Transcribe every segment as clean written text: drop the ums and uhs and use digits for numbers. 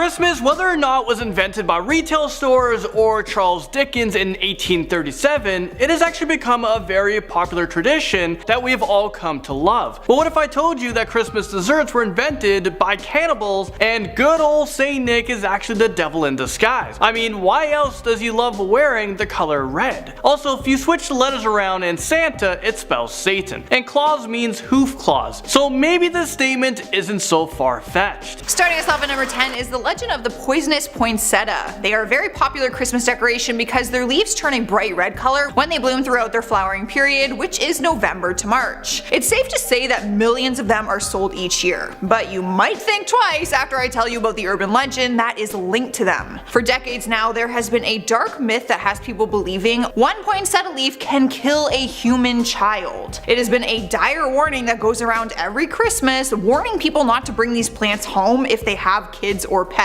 Christmas, whether or not was invented by retail stores or Charles Dickens in 1837, it has actually become a very popular tradition that we have all come to love. But what if I told you that Christmas desserts were invented by cannibals and good old Saint Nick is actually the devil in disguise? I mean, why else does he love wearing the color red? Also, if you switch the letters around in Santa, it spells Satan, and Claus means hoof claws, so maybe this statement isn't so far-fetched. Starting us off at number 10 is the legend of the poisonous poinsettia. They are a very popular Christmas decoration because their leaves turn a bright red color when they bloom throughout their flowering period, which is November to March. It's safe to say that millions of them are sold each year, but you might think twice after I tell you about the urban legend that is linked to them. For decades now, there has been a dark myth that has people believing one poinsettia leaf can kill a human child. It has been a dire warning that goes around every Christmas, warning people not to bring these plants home if they have kids or pets.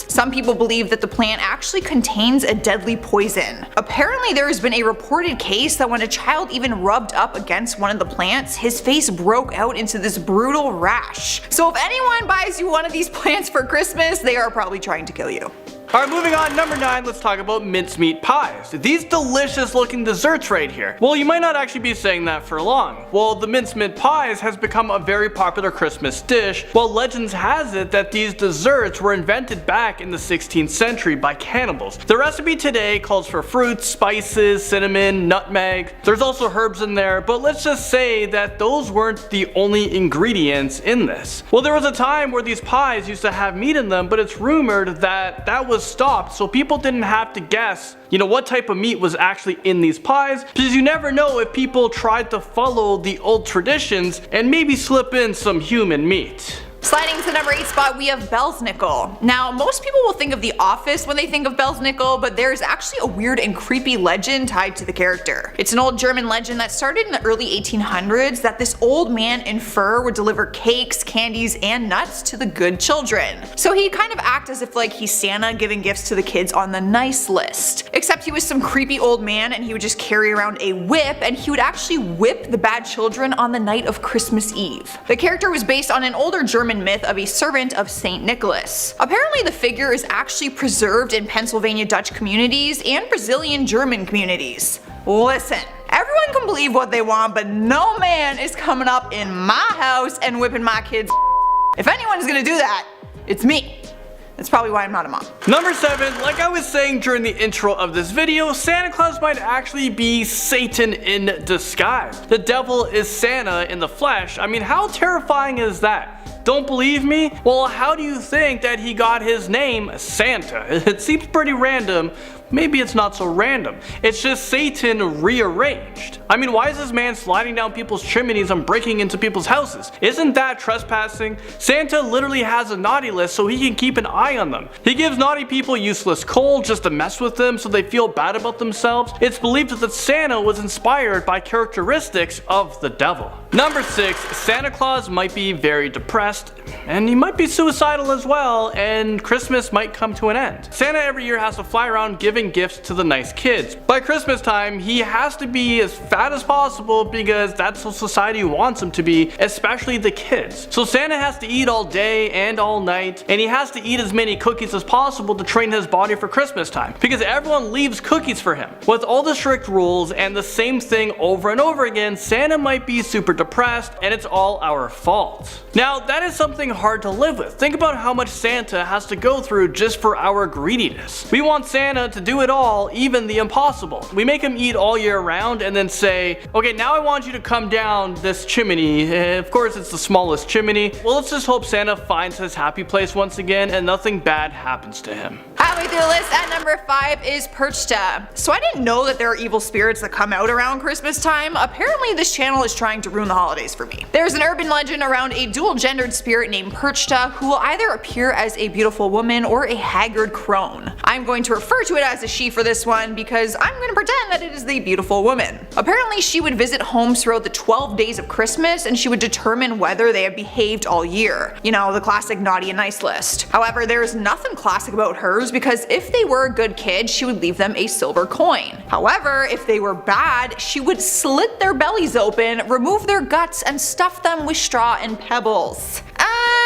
Some people believe that the plant actually contains a deadly poison. Apparently there has been a reported case that when a child even rubbed up against one of the plants, his face broke out into this brutal rash. So if anyone buys you one of these plants for Christmas, they are probably trying to kill you. Alright, moving on, number 9, let's talk about mincemeat pies. These delicious looking desserts right here. Well, you might not actually be saying that for long. Well, the mincemeat pies has become a very popular Christmas dish, while legends has it that these desserts were invented back in the 16th century by cannibals. The recipe today calls for fruits, spices, cinnamon, nutmeg. There's also herbs in there, but let's just say that those weren't the only ingredients in this. Well, there was a time where these pies used to have meat in them, but it's rumored that that was stopped so people didn't have to guess, what type of meat was actually in these pies, because you never know if people tried to follow the old traditions and maybe slip in some human meat. Sliding to number 8 spot, we have Belsnickel. Now, most people will think of The Office when they think of Belsnickel, but there's actually a weird and creepy legend tied to the character. It's an old German legend that started in the early 1800s that this old man in fur would deliver cakes, candies, and nuts to the good children. So he'd kind of act as if like he's Santa giving gifts to the kids on the nice list. Except he was some creepy old man and he would just carry around a whip and he would actually whip the bad children on the night of Christmas Eve. The character was based on an older German myth of a servant of Saint Nicholas. Apparently the figure is actually preserved in Pennsylvania Dutch communities and Brazilian German communities. Listen, everyone can believe what they want, but no man is coming up in my house and whipping my kids. If anyone's gonna do that, it's me. That's probably why I'm not a mom. Number 7, like I was saying during the intro of this video, Santa Claus might actually be Satan in disguise. The devil is Santa in the flesh. I mean, how terrifying is that? Don't believe me? Well, how do you think that he got his name Santa? It seems pretty random. Maybe it's not so random. It's just Satan rearranged. I mean, why is this man sliding down people's chimneys and breaking into people's houses? Isn't that trespassing? Santa literally has a naughty list so he can keep an eye on them. He gives naughty people useless coal just to mess with them so they feel bad about themselves. It's believed that Santa was inspired by characteristics of the devil. Number 6, Santa Claus might be very depressed, and he might be suicidal as well, and Christmas might come to an end. Santa every year has to fly around giving gifts to the nice kids. By Christmas time, he has to be as fat as possible because that's what society wants him to be, especially the kids. So Santa has to eat all day and all night, and he has to eat as many cookies as possible to train his body for Christmas time, because everyone leaves cookies for him. With all the strict rules and the same thing over and over again, Santa might be super depressed, and it's all our fault. Now, that is something hard to live with. Think about how much Santa has to go through just for our greediness. We want Santa to do it all, even the impossible. We make him eat all year round and then say, okay, now I want you to come down this chimney. Of course, it's the smallest chimney. Well, let's just hope Santa finds his happy place once again and nothing bad happens to him. Halfway through the list at number 5 is Perchta. So I didn't know that there are evil spirits that come out around Christmas time. Apparently this channel is trying to ruin the holidays for me. There's an urban legend around a dual-gendered spirit named Perchta who will either appear as a beautiful woman or a haggard crone. I'm going to refer to it as a she for this one because I'm going to pretend that it is the beautiful woman. Apparently she would visit homes throughout the 12 days of Christmas and she would determine whether they have behaved all year. You know, the classic naughty and nice list. However, there is nothing classic about hers because if they were a good kid, she would leave them a silver coin. However, if they were bad, she would slit their bellies open, remove their guts, and stuff them with straw and pebbles.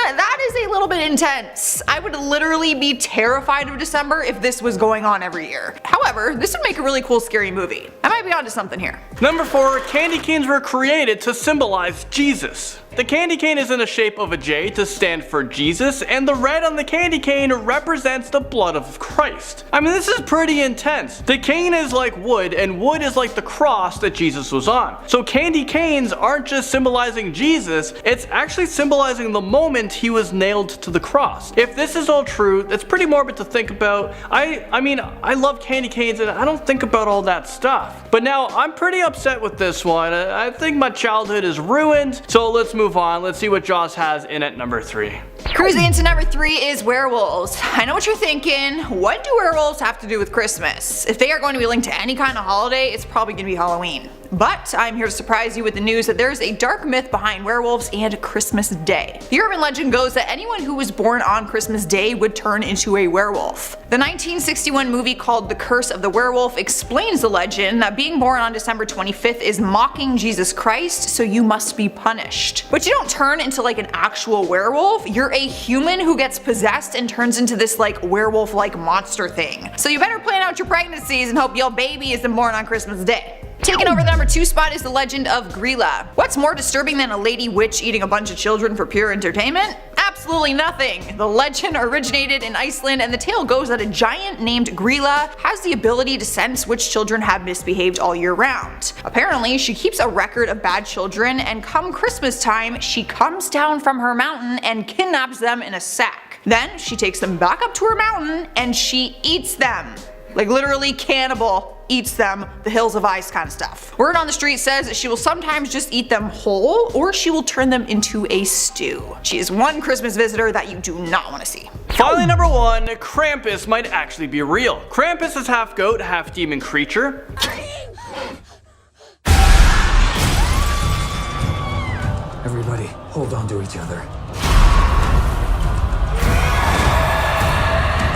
that is a little bit intense. I would literally be terrified of December if this was going on every year. However, this would make a really cool scary movie. I might be onto something here. Number 4, candy canes were created to symbolize Jesus. The candy cane is in the shape of a J to stand for Jesus, and the red on the candy cane represents the blood of Christ. I mean, this is pretty intense. The cane is like wood, and wood is like the cross that Jesus was on. So candy canes aren't just symbolizing Jesus, it's actually symbolizing the moment he was nailed to the cross. If this is all true, that's pretty morbid to think about. I mean, I love candy canes and I don't think about all that stuff. But now, I'm pretty upset with this one. I think my childhood is ruined, so let's move on. Let's see what Jaws has in at number 3. Cruising into number 3 is werewolves. I know what you're thinking. What do werewolves have to do with Christmas? If they are going to be linked to any kind of holiday, it's probably going to be Halloween. But I'm here to surprise you with the news that there's a dark myth behind werewolves and Christmas Day. The urban legend goes that anyone who was born on Christmas Day would turn into a werewolf. The 1961 movie called The Curse of the Werewolf explains the legend that being born on December 25th is mocking Jesus Christ, so you must be punished. But you don't turn into like an actual werewolf, you're a human who gets possessed and turns into this like werewolf-like monster thing. So you better plan out your pregnancies and hope your baby isn't born on Christmas Day. Taking over the number 2 spot is the legend of Grýla. What's more disturbing than a lady witch eating a bunch of children for pure entertainment? Absolutely nothing. The legend originated in Iceland, and the tale goes that a giant named Grýla has the ability to sense which children have misbehaved all year round. Apparently, she keeps a record of bad children, and come Christmas time, she comes down from her mountain and kidnaps them in a sack. Then she takes them back up to her mountain and she eats them. Like literally cannibal. Eats them, the hills of ice kind of stuff. Word on the street says that she will sometimes just eat them whole, or she will turn them into a stew. She is one Christmas visitor that you do not want to see. Finally, number 1, Krampus might actually be real. Krampus is half goat, half demon creature. Everybody, hold on to each other.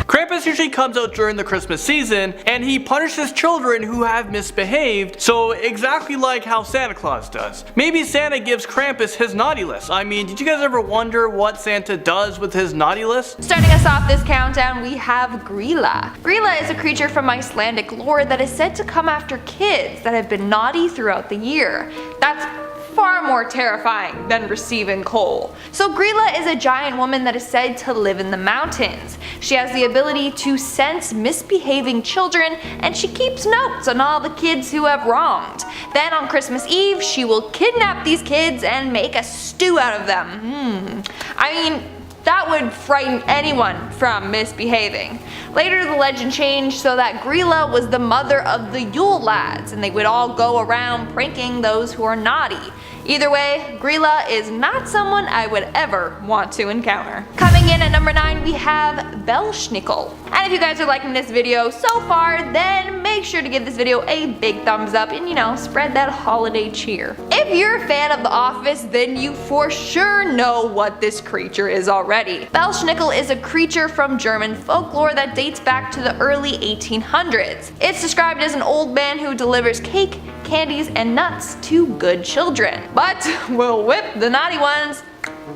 Krampus usually comes out during the Christmas season, and he punishes children who have misbehaved, so exactly like how Santa Claus does. Maybe Santa gives Krampus his naughty list. I mean, did you guys ever wonder what Santa does with his naughty list? Starting us off this countdown, we have Grýla. Grýla is a creature from Icelandic lore that is said to come after kids that have been naughty throughout the year. That's far more terrifying than receiving coal. So Grýla is a giant woman that is said to live in the mountains. She has the ability to sense misbehaving children, and she keeps notes on all the kids who have wronged. Then on Christmas Eve, she will kidnap these kids and make a stew out of them. I mean, that would frighten anyone from misbehaving. Later the legend changed so that Grýla was the mother of the Yule lads, and they would all go around pranking those who are naughty. Either way, Grýla is not someone I would ever want to encounter. Coming in at number 9, we have Belsnickel. And if you guys are liking this video so far, then make sure to give this video a big thumbs up and, you know, spread that holiday cheer. If you're a fan of The Office, then you for sure know what this creature is already. Belsnickel is a creature from German folklore that dates back to the early 1800s. It's described as an old man who delivers cake, candies, and nuts to good children, but will whip the naughty ones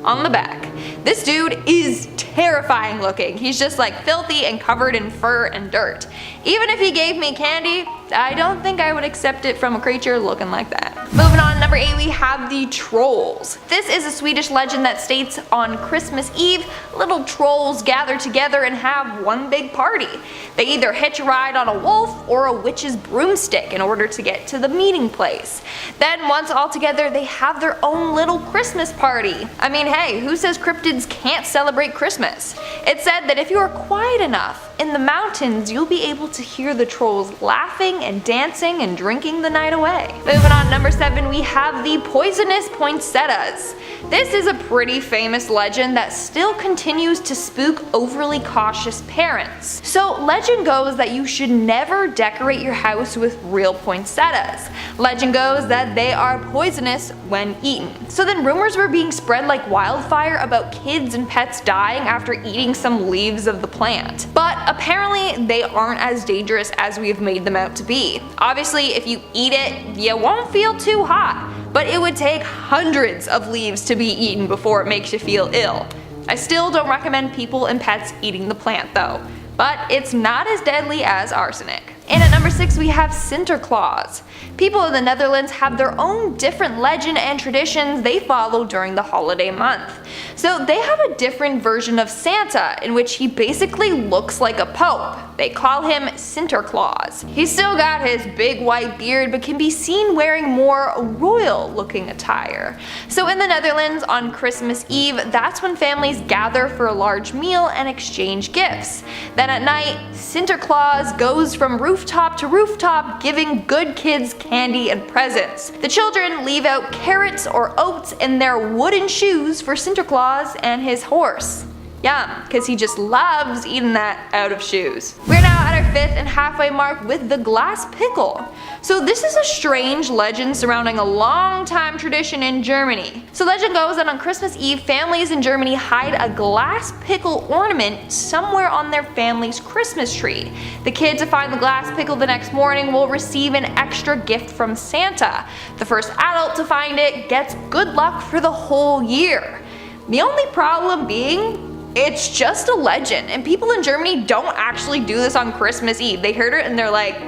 on the back. This dude is terrifying looking. He's just like filthy and covered in fur and dirt. Even if he gave me candy, I don't think I would accept it from a creature looking like that. Moving on, number 8, we have the trolls. This is a Swedish legend that states on Christmas Eve, little trolls gather together and have one big party. They either hitch a ride on a wolf or a witch's broomstick in order to get to the meeting place. Then once all together, they have their own little Christmas party. I mean, hey, who says cryptids can't celebrate Christmas? It's said that if you are quiet enough in the mountains, you'll be able to hear the trolls laughing and dancing and drinking the night away. Moving on, number 7, we have the poisonous poinsettias. This is a pretty famous legend that still continues to spook overly cautious parents. So legend goes that you should never decorate your house with real poinsettias. Legend goes that they are poisonous when eaten. So then rumors were being spread like wildfire about kids and pets dying after eating some leaves of the plant. But apparently they aren't as dangerous as we have made them out to be. Obviously, if you eat it, you won't feel too hot, but it would take hundreds of leaves to be eaten before it makes you feel ill. I still don't recommend people and pets eating the plant though, but it's not as deadly as arsenic. And at number 6 we have Sinterklaas. People in the Netherlands have their own different legend and traditions they follow during the holiday month. So they have a different version of Santa in which he basically looks like a pope. They call him Sinterklaas. He's still got his big white beard but can be seen wearing more royal looking attire. So in the Netherlands on Christmas Eve, that's when families gather for a large meal and exchange gifts. Then at night, Sinterklaas goes from rooftop to rooftop giving good kids candy and presents. The children leave out carrots or oats in their wooden shoes for Sinterklaas and his horse. Yum, because he just loves eating that out of shoes. We're now at our 5th and halfway mark with the glass pickle. So this is a strange legend surrounding a long time tradition in Germany. So legend goes that on Christmas Eve, families in Germany hide a glass pickle ornament somewhere on their family's Christmas tree. The kids who find the glass pickle the next morning will receive an extra gift from Santa. The first adult to find it gets good luck for the whole year. The only problem being, it's just a legend, and people in Germany don't actually do this on Christmas Eve. They heard it and they're like,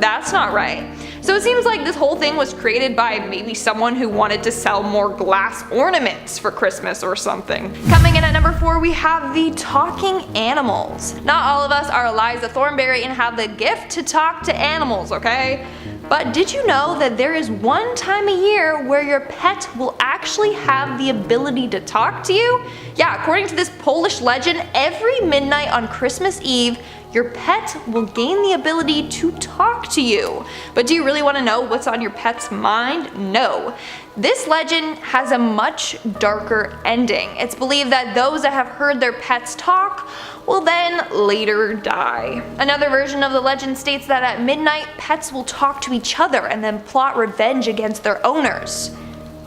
that's not right. So it seems like this whole thing was created by maybe someone who wanted to sell more glass ornaments for Christmas or something. Coming in at number 4 we have the talking animals. Not all of us are Eliza Thornberry and have the gift to talk to animals, okay? But did you know that there is one time a year where your pet will actually have the ability to talk to you? Yeah, according to this Polish legend, every midnight on Christmas Eve, your pet will gain the ability to talk to you. But do you really want to know what's on your pet's mind? No. This legend has a much darker ending. It's believed that those that have heard their pets talk will then later die. Another version of the legend states that at midnight, pets will talk to each other and then plot revenge against their owners.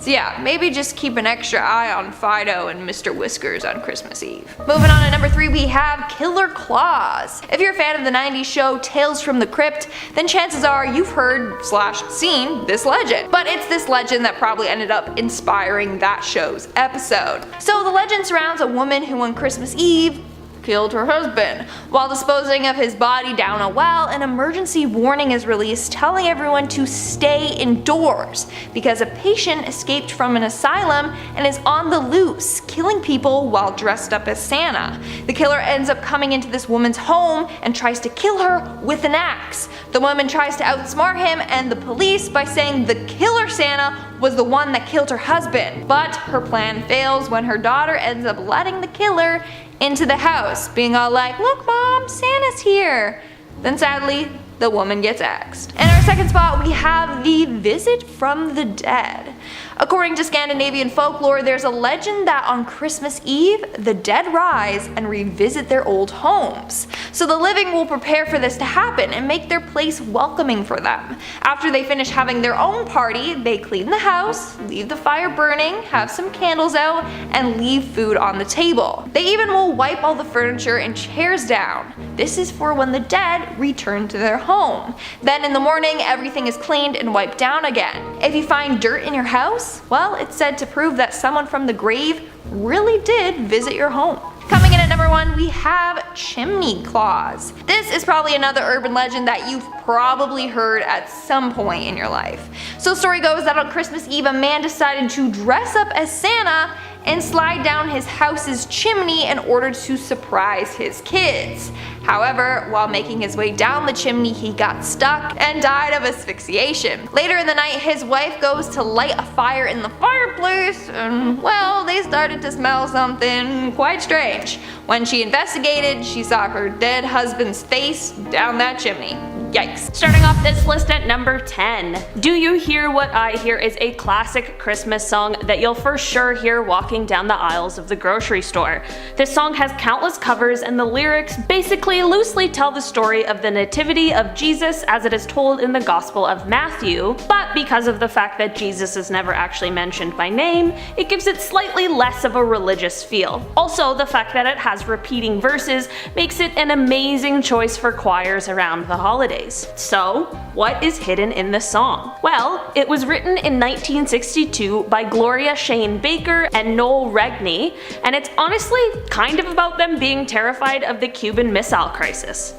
So yeah, maybe just keep an extra eye on Fido and Mr. Whiskers on Christmas Eve. Moving on to number 3 we have Killer Claws. If you're a fan of the 90s show Tales from the Crypt, then chances are you've heard / seen this legend. But it's this legend that probably ended up inspiring that show's episode. So the legend surrounds a woman who on Christmas Eve killed her husband. While disposing of his body down a well, an emergency warning is released telling everyone to stay indoors because a patient escaped from an asylum and is on the loose, killing people while dressed up as Santa. The killer ends up coming into this woman's home and tries to kill her with an axe. The woman tries to outsmart him and the police by saying the killer Santa was the one that killed her husband, but her plan fails when her daughter ends up letting the killer into the house, being all like, "Look mom, Santa's here." Then sadly, the woman gets axed. In our second spot we have the visit from the dead. According to Scandinavian folklore, there's a legend that on Christmas Eve, the dead rise and revisit their old homes. So the living will prepare for this to happen and make their place welcoming for them. After they finish having their own party, they clean the house, leave the fire burning, have some candles out, and leave food on the table. They even will wipe all the furniture and chairs down. This is for when the dead return to their home. Then in the morning, everything is cleaned and wiped down again. If you find dirt in your house, well, it's said to prove that someone from the grave really did visit your home. Coming in at number 1, we have Chimney Claws. This is probably another urban legend that you've probably heard at some point in your life. So the story goes that on Christmas Eve, a man decided to dress up as Santa and slide down his house's chimney in order to surprise his kids. However, while making his way down the chimney, he got stuck and died of asphyxiation. Later in the night, his wife goes to light a fire in the fireplace and, well, they started to smell something quite strange. When she investigated, she saw her dead husband's face down that chimney. Yikes. Starting off this list at number 10. Do You Hear What I Hear is a classic Christmas song that you'll for sure hear walking down the aisles of the grocery store. This song has countless covers and the lyrics basically loosely tell the story of the nativity of Jesus as it is told in the Gospel of Matthew, but because of the fact that Jesus is never actually mentioned by name, it gives it slightly less of a religious feel. Also, the fact that it has repeating verses makes it an amazing choice for choirs around the holidays. holidays. So, what is hidden in the song? Well, it was written in 1962 by Gloria Shane Baker and Noel Regney, and it's honestly kind of about them being terrified of the Cuban Missile Crisis.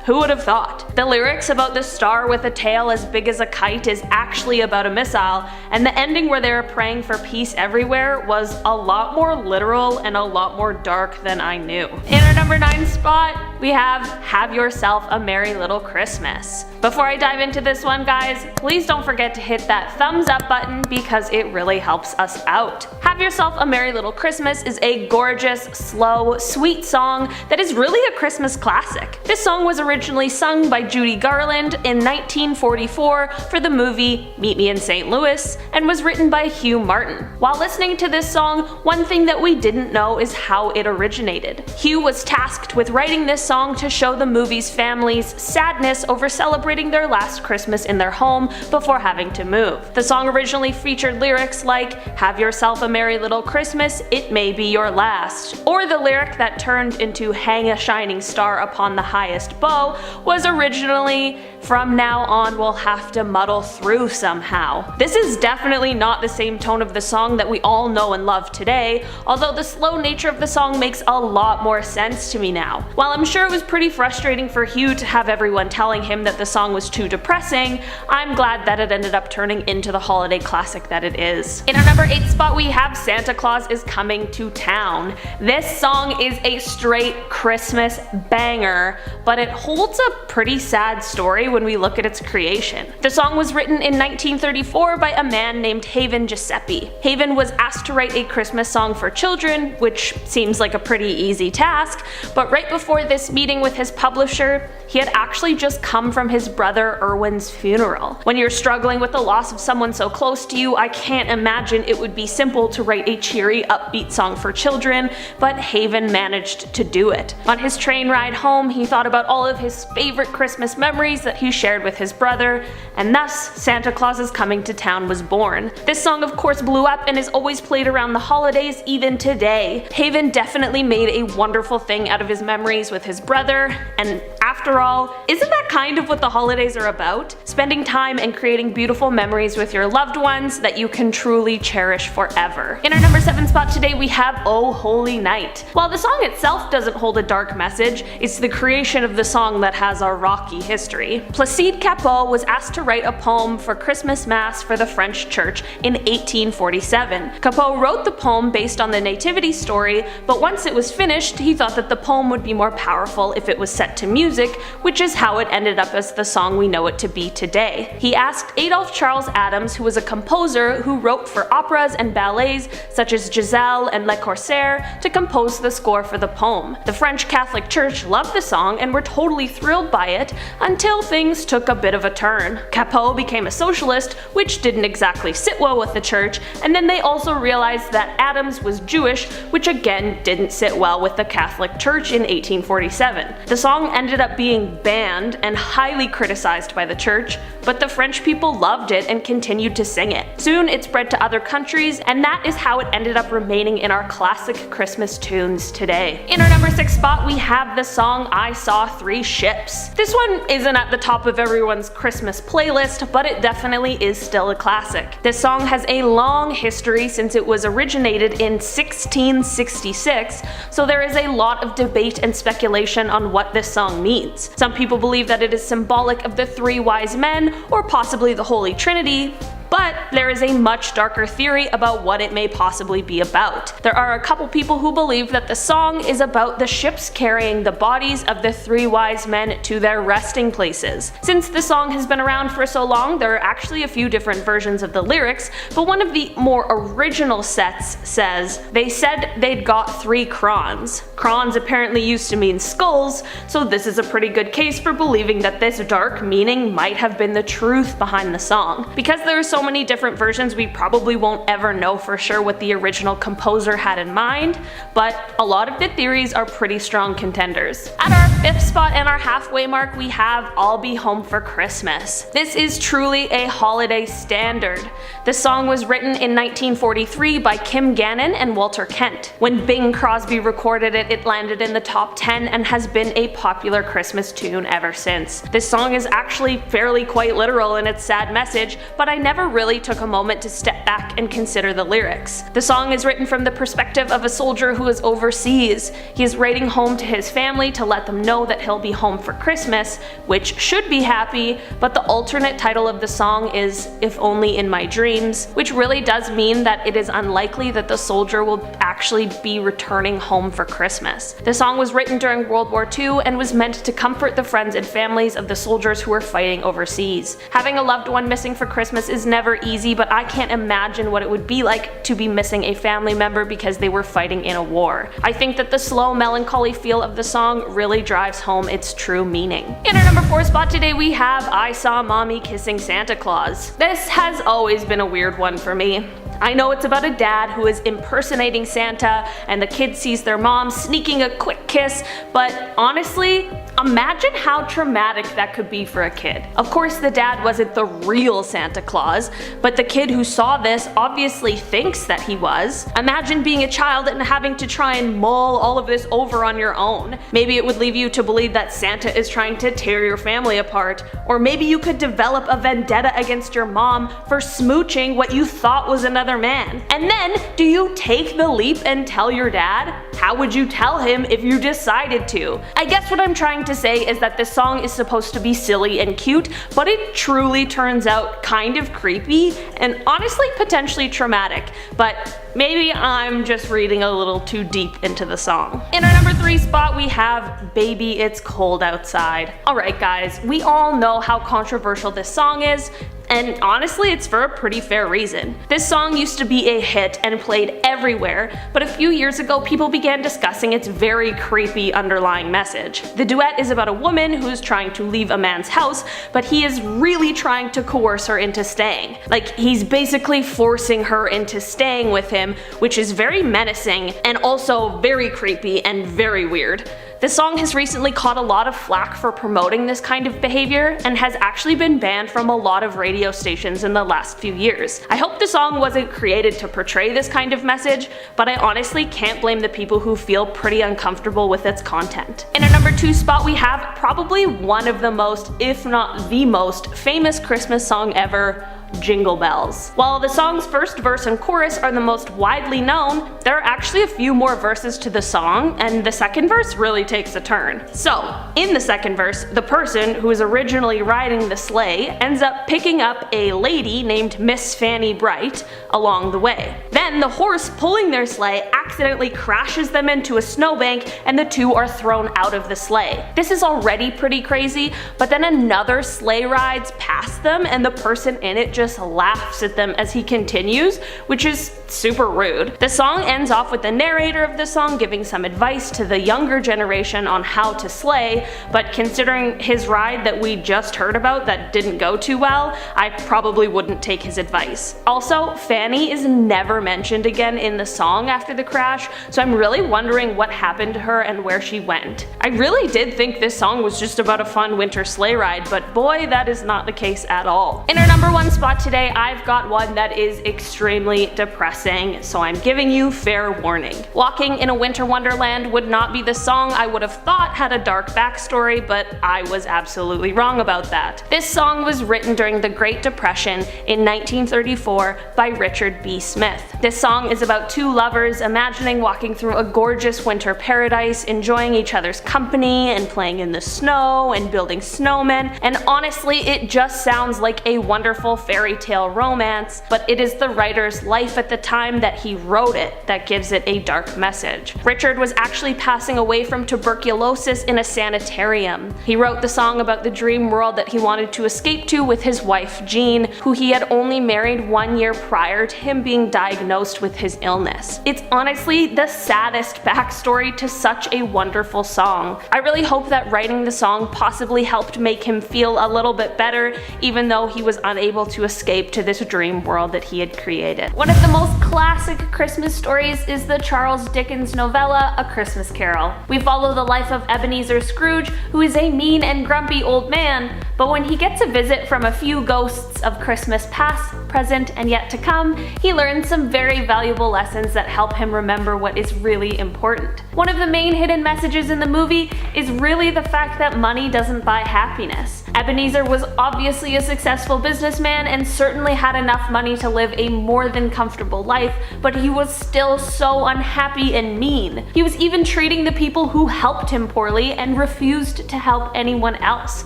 Who would have thought? The lyrics about the star with a tail as big as a kite is actually about a missile, and the ending where they're praying for peace everywhere was a lot more literal and a lot more dark than I knew. In our number 9 spot, we have Yourself a Merry Little Christmas. Before I dive into this one, guys, please don't forget to hit that thumbs up button because it really helps us out. Have Yourself a Merry Little Christmas is a gorgeous, slow, sweet song that is really a Christmas classic. This song was originally sung by Judy Garland in 1944 for the movie Meet Me in St. Louis and was written by Hugh Martin. While listening to this song, one thing that we didn't know is how it originated. Hugh was tasked with writing this song to show the movie's family's sadness over celebrating their last Christmas in their home before having to move. The song originally featured lyrics like, "Have yourself a merry little Christmas, it may be your last," or the lyric that turned into "Hang a shining star upon the highest bough" was originally, "From now on we'll have to muddle through somehow." This is definitely not the same tone of the song that we all know and love today, although the slow nature of the song makes a lot more sense to me now. While I'm sure it was pretty frustrating for Hugh to have everyone telling him that the song was too depressing, I'm glad that it ended up turning into the holiday classic that it is. In our number 8 spot, we have Santa Claus is Coming to Town. This song is a straight Christmas banger, but it holds a pretty sad story when we look at its creation. The song was written in 1934 by a man named Haven Giuseppe. Haven was asked to write a Christmas song for children, which seems like a pretty easy task, but right before this meeting with his publisher, he had actually just come from his brother Erwin's funeral. When you're struggling with the loss of someone so close to you, I can't imagine it would be simple to write a cheery, upbeat song for children, but Haven managed to do it. On his train ride home, he thought about all of his favorite Christmas memories that he shared with his brother, and thus Santa Claus is Coming to Town was born. This song of course blew up and is always played around the holidays even today. Haven definitely made a wonderful thing out of his memories with his brother, and after all, isn't that kind of what the holidays are about? Spending time and creating beautiful memories with your loved ones that you can truly cherish forever. In our number 7 spot today, we have Oh Holy Night. While the song itself doesn't hold a dark message, it's the creation of the song that has a rocky history. Placide Cappeau was asked to write a poem for Christmas Mass for the French church in 1847. Cappeau wrote the poem based on the nativity story, but once it was finished, he thought that the poem would be more powerful if it was set to music, which is how it ended up as the song we know it to be today. He asked Adolphe Charles Adams, who was a composer who wrote for operas and ballets such as Giselle and Le Corsaire, to compose the score for the poem. The French Catholic Church loved the song and were totally thrilled by it until things took a bit of a turn. Cappeau became a socialist, which didn't exactly sit well with the church, and then they also realized that Adams was Jewish, which again didn't sit well with the Catholic Church in 1847. The song ended up being banned and highly criticized by the church, but the French people loved it and continued to sing it. Soon it spread to other countries, and that is how it ended up remaining in our classic Christmas tunes today. In our number 6 spot, we have the song I Saw Three Ships. This one isn't at the top of everyone's Christmas playlist, but it definitely is still a classic. This song has a long history since it was originated in 1666, so there is a lot of debate and speculation on what this song means. Some people believe that it is symbolic of the 3 wise men, or possibly the Holy Trinity, but there is a much darker theory about what it may possibly be about. There are a couple people who believe that the song is about the ships carrying the bodies of the 3 wise men to their resting places. Since the song has been around for so long, there are actually a few different versions of the lyrics, but one of the more original sets says, "They said they'd got 3 crowns." Crowns apparently used to mean skulls, so this is a pretty good case for believing that this dark meaning might have been the truth behind the song. Because there are so many different versions we probably won't ever know for sure what the original composer had in mind, but a lot of the theories are pretty strong contenders. At our 5th spot and our halfway mark, we have I'll Be Home for Christmas. This is truly a holiday standard. The song was written in 1943 by Kim Gannon and Walter Kent. When Bing Crosby recorded it, it landed in the top 10 and has been a popular Christmas tune ever since. This song is actually fairly quite literal in its sad message, but I never really took a moment to step back and consider the lyrics. The song is written from the perspective of a soldier who is overseas. He is writing home to his family to let them know that he'll be home for Christmas, which should be happy, but the alternate title of the song is If Only in My Dreams, which really does mean that it is unlikely that the soldier will actually be returning home for Christmas. The song was written during World War II and was meant to comfort the friends and families of the soldiers who were fighting overseas. Having a loved one missing for Christmas is never easy, but I can't imagine what it would be like to be missing a family member because they were fighting in a war. I think that the slow, melancholy feel of the song really drives home its true meaning. In our number 4 spot today, we have I Saw Mommy Kissing Santa Claus. This has always been a weird one for me. I know it's about a dad who is impersonating Santa and the kid sees their mom sneaking a quick kiss, but honestly, imagine how traumatic that could be for a kid. Of course, the dad wasn't the real Santa Claus, but the kid who saw this obviously thinks that he was. Imagine being a child and having to try and mull all of this over on your own. Maybe it would leave you to believe that Santa is trying to tear your family apart, or maybe you could develop a vendetta against your mom for smooching what you thought was another man. And then, do you take the leap and tell your dad? How would you tell him if you decided to? I guess what I'm trying to say is that this song is supposed to be silly and cute, but it truly turns out kind of creepy and honestly potentially traumatic, but maybe I'm just reading a little too deep into the song. In our number 3 spot, we have Baby It's Cold Outside. Alright guys, we all know how controversial this song is, and honestly it's for a pretty fair reason. This song used to be a hit and played everywhere, but a few years ago people began discussing its very creepy underlying message. The duet is about a woman who is trying to leave a man's house, but he is really trying to coerce her into staying. Like, he's basically forcing her into staying with him, which is very menacing and also very creepy and very weird. The song has recently caught a lot of flack for promoting this kind of behavior and has actually been banned from a lot of radio stations in the last few years. I hope the song wasn't created to portray this kind of message, but I honestly can't blame the people who feel pretty uncomfortable with its content. In our number 2 spot, we have probably one of the most, if not the most, famous Christmas song ever, Jingle Bells. While the song's first verse and chorus are the most widely known, there are actually a few more verses to the song, and the second verse really takes a turn. So, in the second verse, the person who is originally riding the sleigh ends up picking up a lady named Miss Fanny Bright along the way. Then the horse pulling their sleigh accidentally crashes them into a snowbank and the two are thrown out of the sleigh. This is already pretty crazy, but then another sleigh rides past them and the person in it just laughs at them as he continues, which is super rude. The song ends off with the narrator of the song giving some advice to the younger generation on how to sleigh, but considering his ride that we just heard about that didn't go too well, I probably wouldn't take his advice. Also, Fanny is never mentioned again in the song after the crash, so I'm really wondering what happened to her and where she went. I really did think this song was just about a fun winter sleigh ride, but boy, that is not the case at all. In our number 1 spot today, I've got one that is extremely depressing, so I'm giving you fair warning. Walking in a Winter Wonderland would not be the song I would have thought had a dark backstory, but I was absolutely wrong about that. This song was written during the Great Depression in 1934 by Richard B. Smith. This song is about two lovers imagining walking through a gorgeous winter paradise, enjoying each other's company and playing in the snow and building snowmen, and honestly it just sounds like a wonderful fairy tale romance, but it is the writer's life at the time that he wrote it that gives it a dark message. Richard was actually passing away from tuberculosis in a sanitarium. He wrote the song about the dream world that he wanted to escape to with his wife Jean, who he had only married 1 year prior to him being diagnosed with his illness. It's honestly the saddest backstory to such a wonderful song. I really hope that writing the song possibly helped make him feel a little bit better, even though he was unable to to escape to this dream world that he had created. One of the most classic Christmas stories is the Charles Dickens novella, A Christmas Carol. We follow the life of Ebenezer Scrooge, who is a mean and grumpy old man, but when he gets a visit from a few ghosts of Christmas past, present, and yet to come, he learns some very valuable lessons that help him remember what is really important. One of the main hidden messages in the movie is really the fact that money doesn't buy happiness. Ebenezer was obviously a successful businessman and certainly had enough money to live a more than comfortable life, but he was still so unhappy and mean. He was even treating the people who helped him poorly and refused to help anyone else.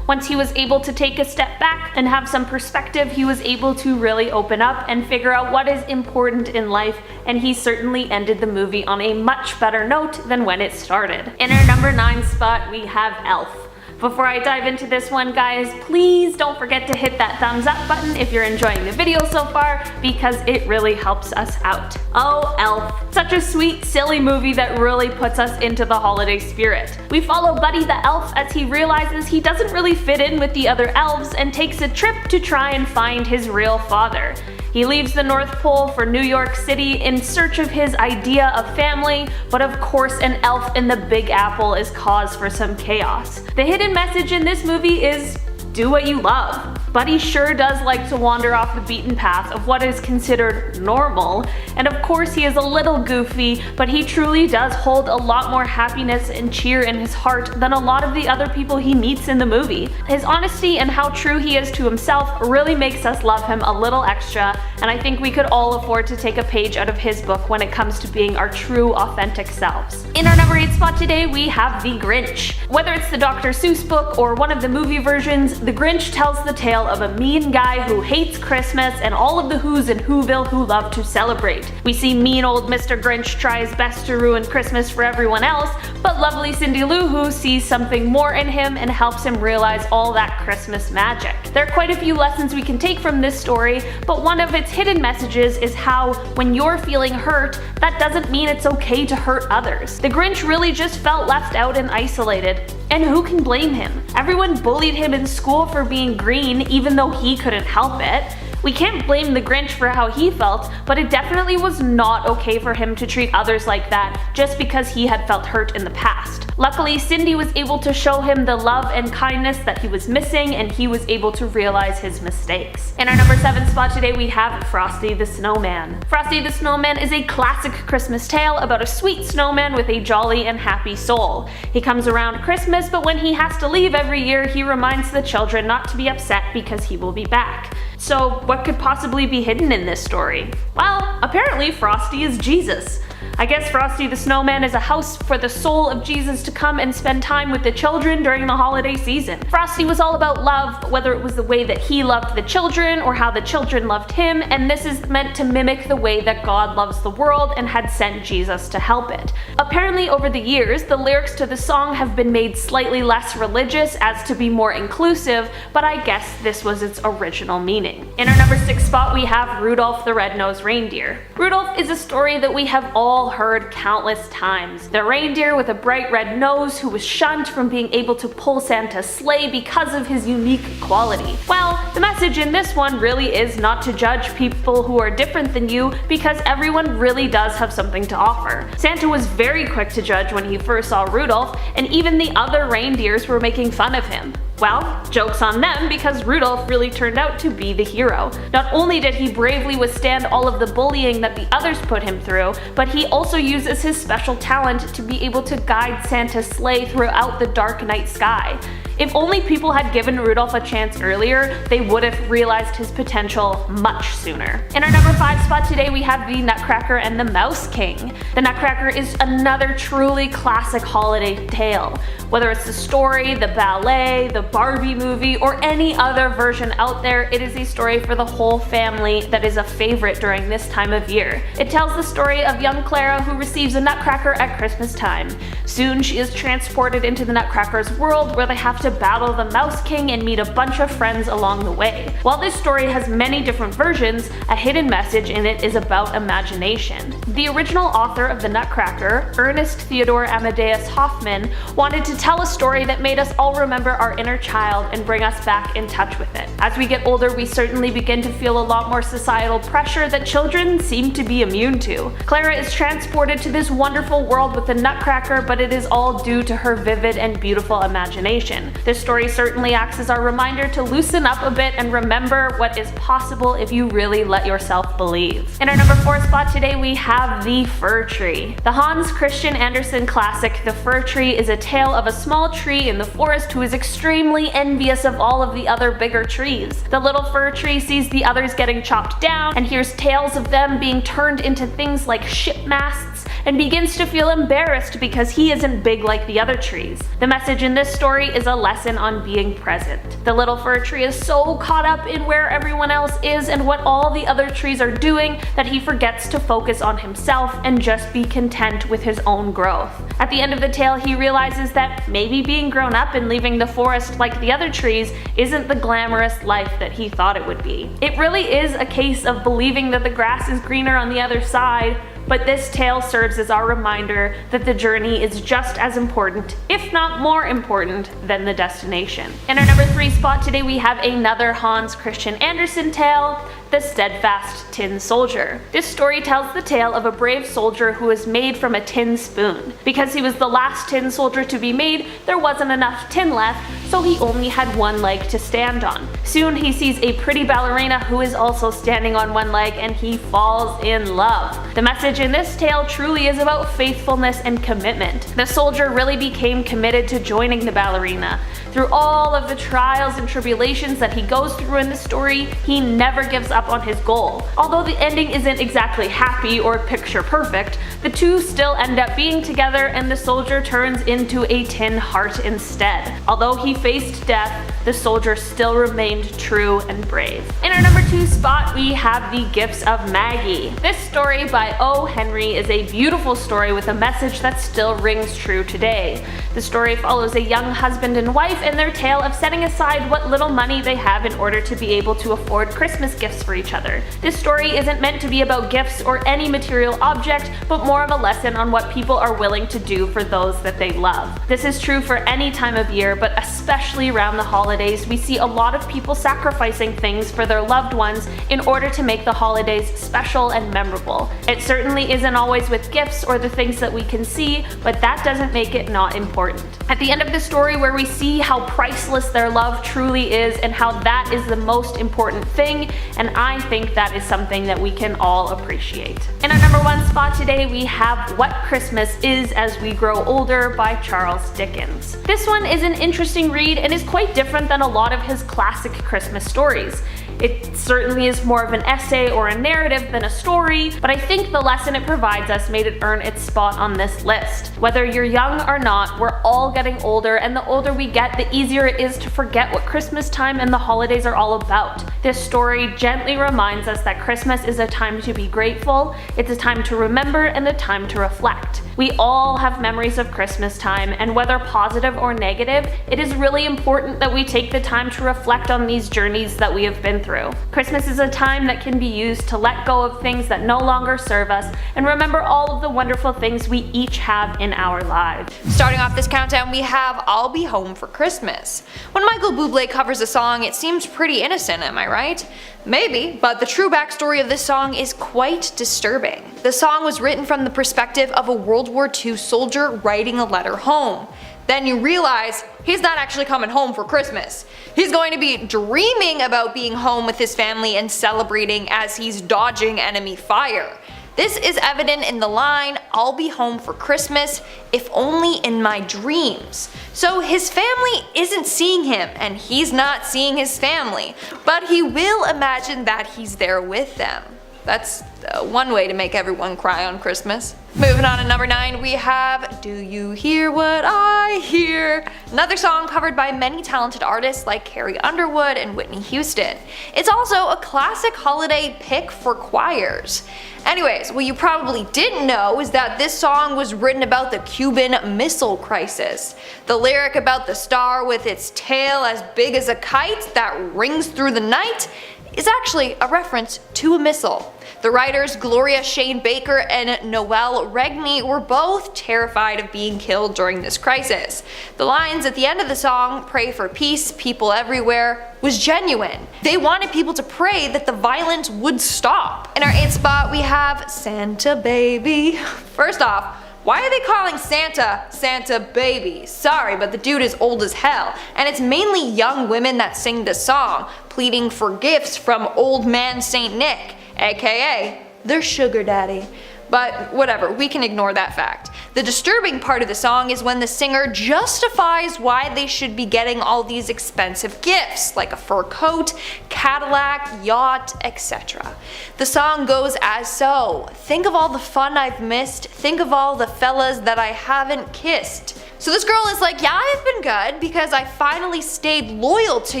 Once he was able to take a step back and have some perspective, he was able to really open up and figure out what is important in life, and he certainly ended the movie on a much better note than when it started. In our number 9 spot, we have Elf. Before I dive into this one, guys, please don't forget to hit that thumbs up button if you're enjoying the video so far, because it really helps us out. Oh, Elf. Such a sweet, silly movie that really puts us into the holiday spirit. We follow Buddy the Elf as he realizes he doesn't really fit in with the other elves and takes a trip to try and find his real father. He leaves the North Pole for New York City in search of his idea of family, but of course an elf in the Big Apple is cause for some chaos. The hidden message in this movie is do what you love. Buddy sure does like to wander off the beaten path of what is considered normal, and of course he is a little goofy, but he truly does hold a lot more happiness and cheer in his heart than a lot of the other people he meets in the movie. His honesty and how true he is to himself really makes us love him a little extra, and I think we could all afford to take a page out of his book when it comes to being our true, authentic selves. In our number 8 spot today, we have The Grinch. Whether it's the Dr. Seuss book or one of the movie versions, The Grinch tells the tale of a mean guy who hates Christmas and all of the Who's in Whoville who love to celebrate. We see mean old Mr. Grinch try his best to ruin Christmas for everyone else, but lovely Cindy Lou Who sees something more in him and helps him realize all that Christmas magic. There are quite a few lessons we can take from this story, but one of its hidden messages is how, when you're feeling hurt, that doesn't mean it's okay to hurt others. The Grinch really just felt left out and isolated. And who can blame him? Everyone bullied him in school for being green, even though he couldn't help it. We can't blame the Grinch for how he felt, but it definitely was not okay for him to treat others like that just because he had felt hurt in the past. Luckily, Cindy was able to show him the love and kindness that he was missing, and he was able to realize his mistakes. In our number 7 spot today, we have Frosty the Snowman. Frosty the Snowman is a classic Christmas tale about a sweet snowman with a jolly and happy soul. He comes around Christmas, but when he has to leave every year, he reminds the children not to be upset because he will be back. So what could possibly be hidden in this story? Well, apparently Frosty is Jesus. I guess Frosty the Snowman is a house for the soul of Jesus to come and spend time with the children during the holiday season. Frosty was all about love, whether it was the way that he loved the children or how the children loved him, and this is meant to mimic the way that God loves the world and had sent Jesus to help it. Apparently over the years, the lyrics to the song have been made slightly less religious as to be more inclusive, but I guess this was its original meaning. In our number 6 spot, we have Rudolph the Red-Nosed Reindeer. Rudolph is a story that we have all heard countless times. The reindeer with a bright red nose who was shunned from being able to pull Santa's sleigh because of his unique quality. Well, the message in this one really is not to judge people who are different than you, because everyone really does have something to offer. Santa was very quick to judge when he first saw Rudolph, and even the other reindeers were making fun of him. Well, joke's on them, because Rudolph really turned out to be the hero. Not only did he bravely withstand all of the bullying that the others put him through, but he also uses his special talent to be able to guide Santa's sleigh throughout the dark night sky. If only people had given Rudolph a chance earlier, they would have realized his potential much sooner. In our number 5 spot today, we have The Nutcracker and the Mouse King. The Nutcracker is another truly classic holiday tale. Whether it's the story, the ballet, the Barbie movie, or any other version out there, it is a story for the whole family that is a favorite during this time of year. It tells the story of young Clara, who receives a nutcracker at Christmas time. Soon she is transported into the Nutcracker's world, where they have to battle the Mouse King and meet a bunch of friends along the way. While this story has many different versions, a hidden message in it is about imagination. The original author of the Nutcracker, Ernest Theodor Amadeus Hoffmann, wanted to tell a story that made us all remember our inner child and bring us back in touch with it. As we get older, we certainly begin to feel a lot more societal pressure that children seem to be immune to. Clara is transported to this wonderful world with a nutcracker, but it is all due to her vivid and beautiful imagination. This story certainly acts as our reminder to loosen up a bit and remember what is possible if you really let yourself believe. In our number 4 spot today, we have The Fir Tree. The Hans Christian Andersen classic The Fir Tree is a tale of a small tree in the forest who is extremely envious of all of the other bigger trees. The little fir tree sees the others getting chopped down and hears tales of them being turned into things like ship masts and begins to feel embarrassed because he isn't big like the other trees. The message in this story is a lesson on being present. The little fir tree is so caught up in where everyone else is and what all the other trees are doing that he forgets to focus on himself and just be content with his own growth. At the end of the tale, he realizes that maybe being grown up and leaving the forest like the other trees isn't the glamorous life that he thought it would be. It really is a case of believing that the grass is greener on the other side, but this tale serves as our reminder that the journey is just as important, if not more important, than the destination. In our number 3 spot today, we have another Hans Christian Andersen tale, The Steadfast Tin Soldier. This story tells the tale of a brave soldier who was made from a tin spoon. Because he was the last tin soldier to be made, there wasn't enough tin left, so he only had one leg to stand on. Soon he sees a pretty ballerina who is also standing on one leg and he falls in love. The message in this tale truly is about faithfulness and commitment. The soldier really became committed to joining the ballerina. Through all of the trials and tribulations that he goes through in the story, he never gives up on his goal. Although the ending isn't exactly happy or picture perfect, the two still end up being together and the soldier turns into a tin heart instead. Although he faced death, the soldier still remained true and brave. In our number 2 spot, we have The Gifts of Maggie. This story by O. Henry is a beautiful story with a message that still rings true today. The story follows a young husband and wife and their tale of setting aside what little money they have in order to be able to afford Christmas gifts for each other. This story isn't meant to be about gifts or any material object, but more of a lesson on what people are willing to do for those that they love. This is true for any time of year, but especially around the holidays, we see a lot of people sacrificing things for their loved ones in order to make the holidays special and memorable. It certainly isn't always with gifts or the things that we can see, but that doesn't make it not important. At the end of the story, where we see how priceless their love truly is and how that is the most important thing, and I think that is something that we can all appreciate. In our number 1 spot today, we have What Christmas Is As We Grow Older by Charles Dickens. This one is an interesting read and is quite different than a lot of his classic Christmas stories. It certainly is more of an essay or a narrative than a story, but I think the lesson it provides us made it earn its spot on this list. Whether you're young or not, we're all getting older, and the older we get, the easier it is to forget what Christmas time and the holidays are all about. This story gently reminds us that Christmas is a time to be grateful, it's a time to remember, and a time to reflect. We all have memories of Christmas time, and whether positive or negative, it is really important that we take the time to reflect on these journeys that we have been through. Christmas is a time that can be used to let go of things that no longer serve us and remember all of the wonderful things we each have in our lives. Starting off this countdown, we have I'll Be Home for Christmas. When Michael Bublé covers a song, it seems pretty innocent, am I right? Maybe, but the true backstory of this song is quite disturbing. The song was written from the perspective of a World War II soldier writing a letter home. Then you realize he's not actually coming home for Christmas. He's going to be dreaming about being home with his family and celebrating as he's dodging enemy fire. This is evident in the line, I'll be home for Christmas, if only in my dreams. So his family isn't seeing him, and he's not seeing his family, but he will imagine that he's there with them. That's one way to make everyone cry on Christmas. Moving on to number 9, we have Do You Hear What I Hear? Another song covered by many talented artists like Carrie Underwood and Whitney Houston. It's also a classic holiday pick for choirs. Anyways, what you probably didn't know is that this song was written about the Cuban Missile Crisis. The lyric about the star with its tail as big as a kite that rings through the night is actually a reference to a missile. The writers Gloria Shane Baker and Noelle Regni were both terrified of being killed during this crisis. The lines at the end of the song, "Pray for peace, people everywhere," was genuine. They wanted people to pray that the violence would stop. In our 8th spot, we have Santa Baby. First off, why are they calling Santa Santa Baby? Sorry, but the dude is old as hell, and it's mainly young women that sing this song, pleading for gifts from old man Saint Nick, aka their sugar daddy. But whatever, we can ignore that fact. The disturbing part of the song is when the singer justifies why they should be getting all these expensive gifts, like a fur coat, Cadillac, yacht, etc. The song goes as so: "Think of all the fun I've missed, think of all the fellas that I haven't kissed." So this girl is like, yeah, I've been good because I finally stayed loyal to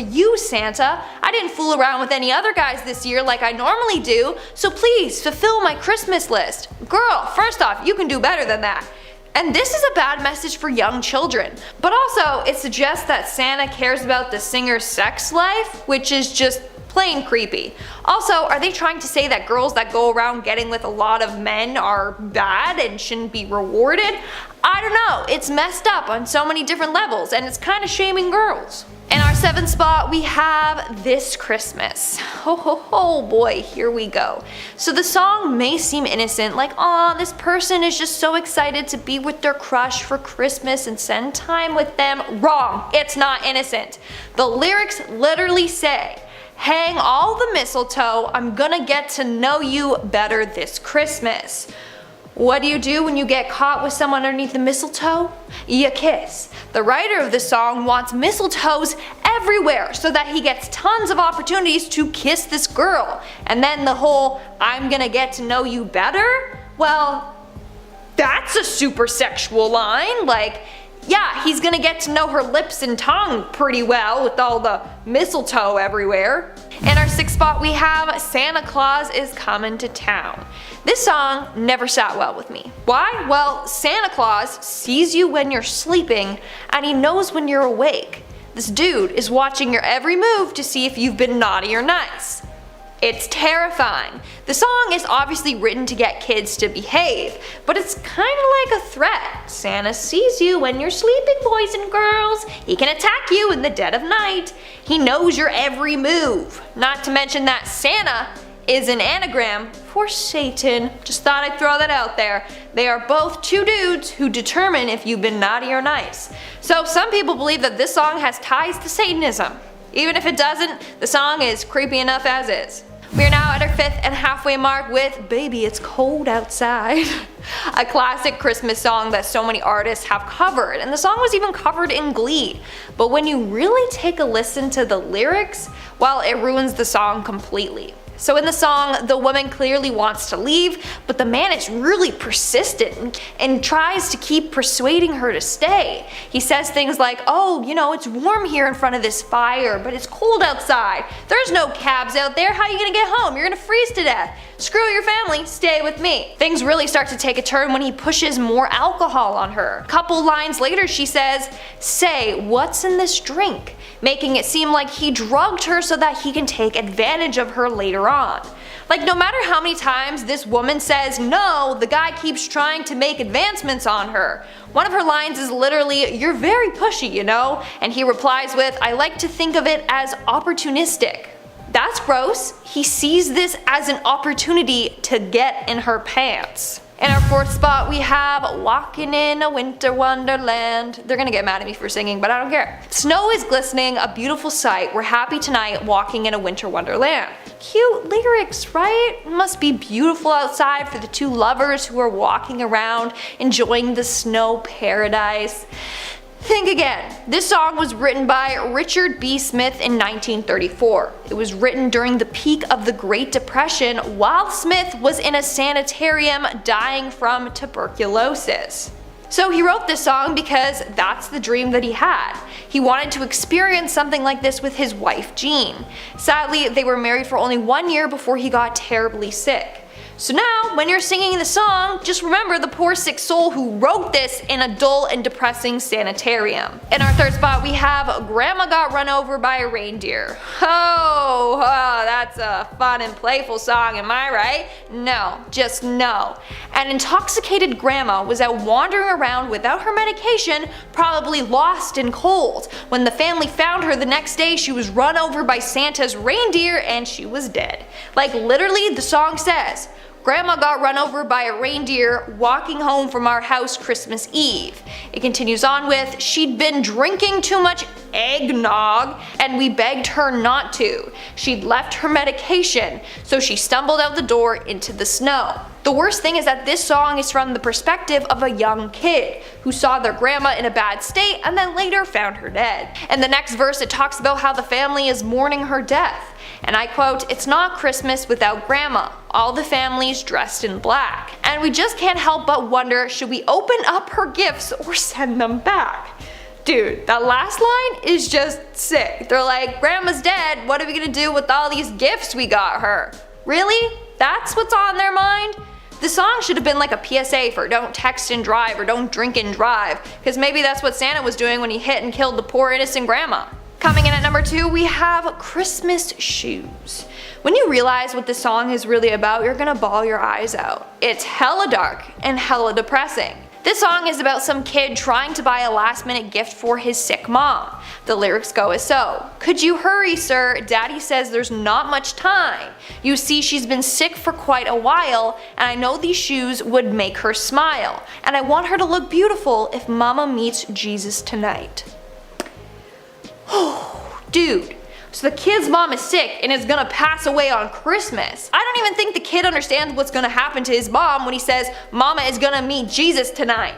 you, Santa. I didn't fool around with any other guys this year like I normally do, so please fulfill my Christmas list. Girl, first off, you can do better than that. And this is a bad message for young children, but also it suggests that Santa cares about the singer's sex life, which is just plain creepy. Also, are they trying to say that girls that go around getting with a lot of men are bad and shouldn't be rewarded? I don't know, it's messed up on so many different levels and it's kind of shaming girls. In our 7th spot, we have This Christmas. Ho ho ho boy, here we go. So the song may seem innocent, like, aw, this person is just so excited to be with their crush for Christmas and spend time with them. Wrong, it's not innocent. The lyrics literally say, "Hang all the mistletoe, I'm gonna get to know you better this Christmas." What do you do when you get caught with someone underneath the mistletoe? You kiss. The writer of the song wants mistletoes everywhere so that he gets tons of opportunities to kiss this girl. And then the whole, "I'm gonna get to know you better"? Well, that's a super sexual line. Like, yeah, he's gonna get to know her lips and tongue pretty well with all the mistletoe everywhere. In our 6th spot, we have Santa Claus is Coming to Town. This song never sat well with me. Why? Well, Santa Claus sees you when you're sleeping and he knows when you're awake. This dude is watching your every move to see if you've been naughty or nice. It's terrifying. The song is obviously written to get kids to behave, but it's kinda like a threat. Santa sees you when you're sleeping, boys and girls. He can attack you in the dead of night. He knows your every move. Not to mention that Santa is an anagram for Satan. Just thought I'd throw that out there. They are both two dudes who determine if you've been naughty or nice. So some people believe that this song has ties to Satanism. Even if it doesn't, the song is creepy enough as is. We are now at our 5th and halfway mark with Baby It's Cold Outside. A classic Christmas song that so many artists have covered, and the song was even covered in Glee. But when you really take a listen to the lyrics, well, it ruins the song completely. So in the song, the woman clearly wants to leave, but the man is really persistent and tries to keep persuading her to stay. He says things like, "Oh, you know, it's warm here in front of this fire, but it's cold outside. There's no cabs out there. How are you gonna get home? You're gonna freeze to death. Screw your family, stay with me." Things really start to take a turn when he pushes more alcohol on her. A couple lines later she says, "Say, what's in this drink?" making it seem like he drugged her so that he can take advantage of her later on. Like, no matter how many times this woman says no, the guy keeps trying to make advancements on her. One of her lines is literally, "You're very pushy, you know?" And he replies with, "I like to think of it as opportunistic." That's gross. He sees this as an opportunity to get in her pants. In our 4th spot, we have Walking in a Winter Wonderland. They're gonna get mad at me for singing, but I don't care. Snow is glistening, a beautiful sight. We're happy tonight, walking in a winter wonderland. Cute lyrics, right? It must be beautiful outside for the two lovers who are walking around, enjoying the snow paradise. Think again. This song was written by Richard B. Smith in 1934. It was written during the peak of the Great Depression while Smith was in a sanitarium dying from tuberculosis. So he wrote this song because that's the dream that he had. He wanted to experience something like this with his wife Jean. Sadly, they were married for only 1 year before he got terribly sick. So now, when you're singing the song, just remember the poor sick soul who wrote this in a dull and depressing sanitarium. In our third spot, we have Grandma Got Run Over by a Reindeer. Oh, that's a fun and playful song, am I right? No, just no. An intoxicated grandma was out wandering around without her medication, probably lost and cold. When the family found her the next day, she was run over by Santa's reindeer and she was dead. Like literally, the song says, Grandma got run over by a reindeer walking home from our house Christmas Eve. It continues on with, she'd been drinking too much eggnog and we begged her not to. She'd left her medication, so she stumbled out the door into the snow. The worst thing is that this song is from the perspective of a young kid who saw their grandma in a bad state and then later found her dead. In the next verse, it talks about how the family is mourning her death. And I quote, it's not Christmas without grandma. All the family's dressed in black. And we just can't help but wonder, should we open up her gifts or send them back? Dude, that last line is just sick. They're like, grandma's dead, what are we gonna do with all these gifts we got her? Really? That's what's on their mind? The song should have been like a PSA for don't text and drive or don't drink and drive, because maybe that's what Santa was doing when he hit and killed the poor innocent grandma. Coming in at number 2, we have Christmas Shoes. When you realize what this song is really about, you're gonna bawl your eyes out. It's hella dark and hella depressing. This song is about some kid trying to buy a last-minute gift for his sick mom. The lyrics go as so. Could you hurry, sir? Daddy says there's not much time. You see, she's been sick for quite a while, and I know these shoes would make her smile. And I want her to look beautiful if Mama meets Jesus tonight. Oh, dude. So the kid's mom is sick and is gonna pass away on Christmas. I don't even think the kid understands what's gonna happen to his mom when he says, Mama is gonna meet Jesus tonight.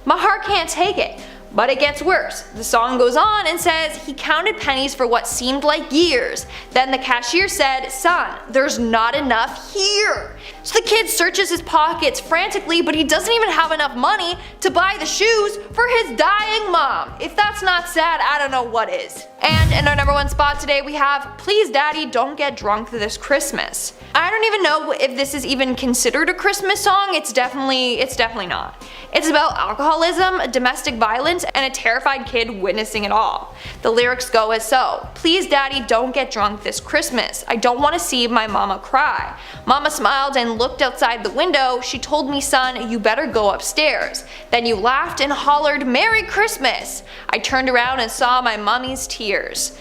My heart can't take it. But it gets worse. The song goes on and says he counted pennies for what seemed like years. Then the cashier said, son, there's not enough here. So the kid searches his pockets frantically, but he doesn't even have enough money to buy the shoes for his dying mom. If that's not sad, I don't know what is. And in our number 1 spot today, we have Please Daddy Don't Get Drunk This Christmas. I don't even know if this is even considered a Christmas song. It's definitely not. It's about alcoholism, domestic violence, and a terrified kid witnessing it all. The lyrics go as so. Please Daddy don't get drunk this Christmas. I don't want to see my mama cry. Mama smiled and looked outside the window. She told me, son, you better go upstairs. Then you laughed and hollered, Merry Christmas. I turned around and saw my mommy's tears.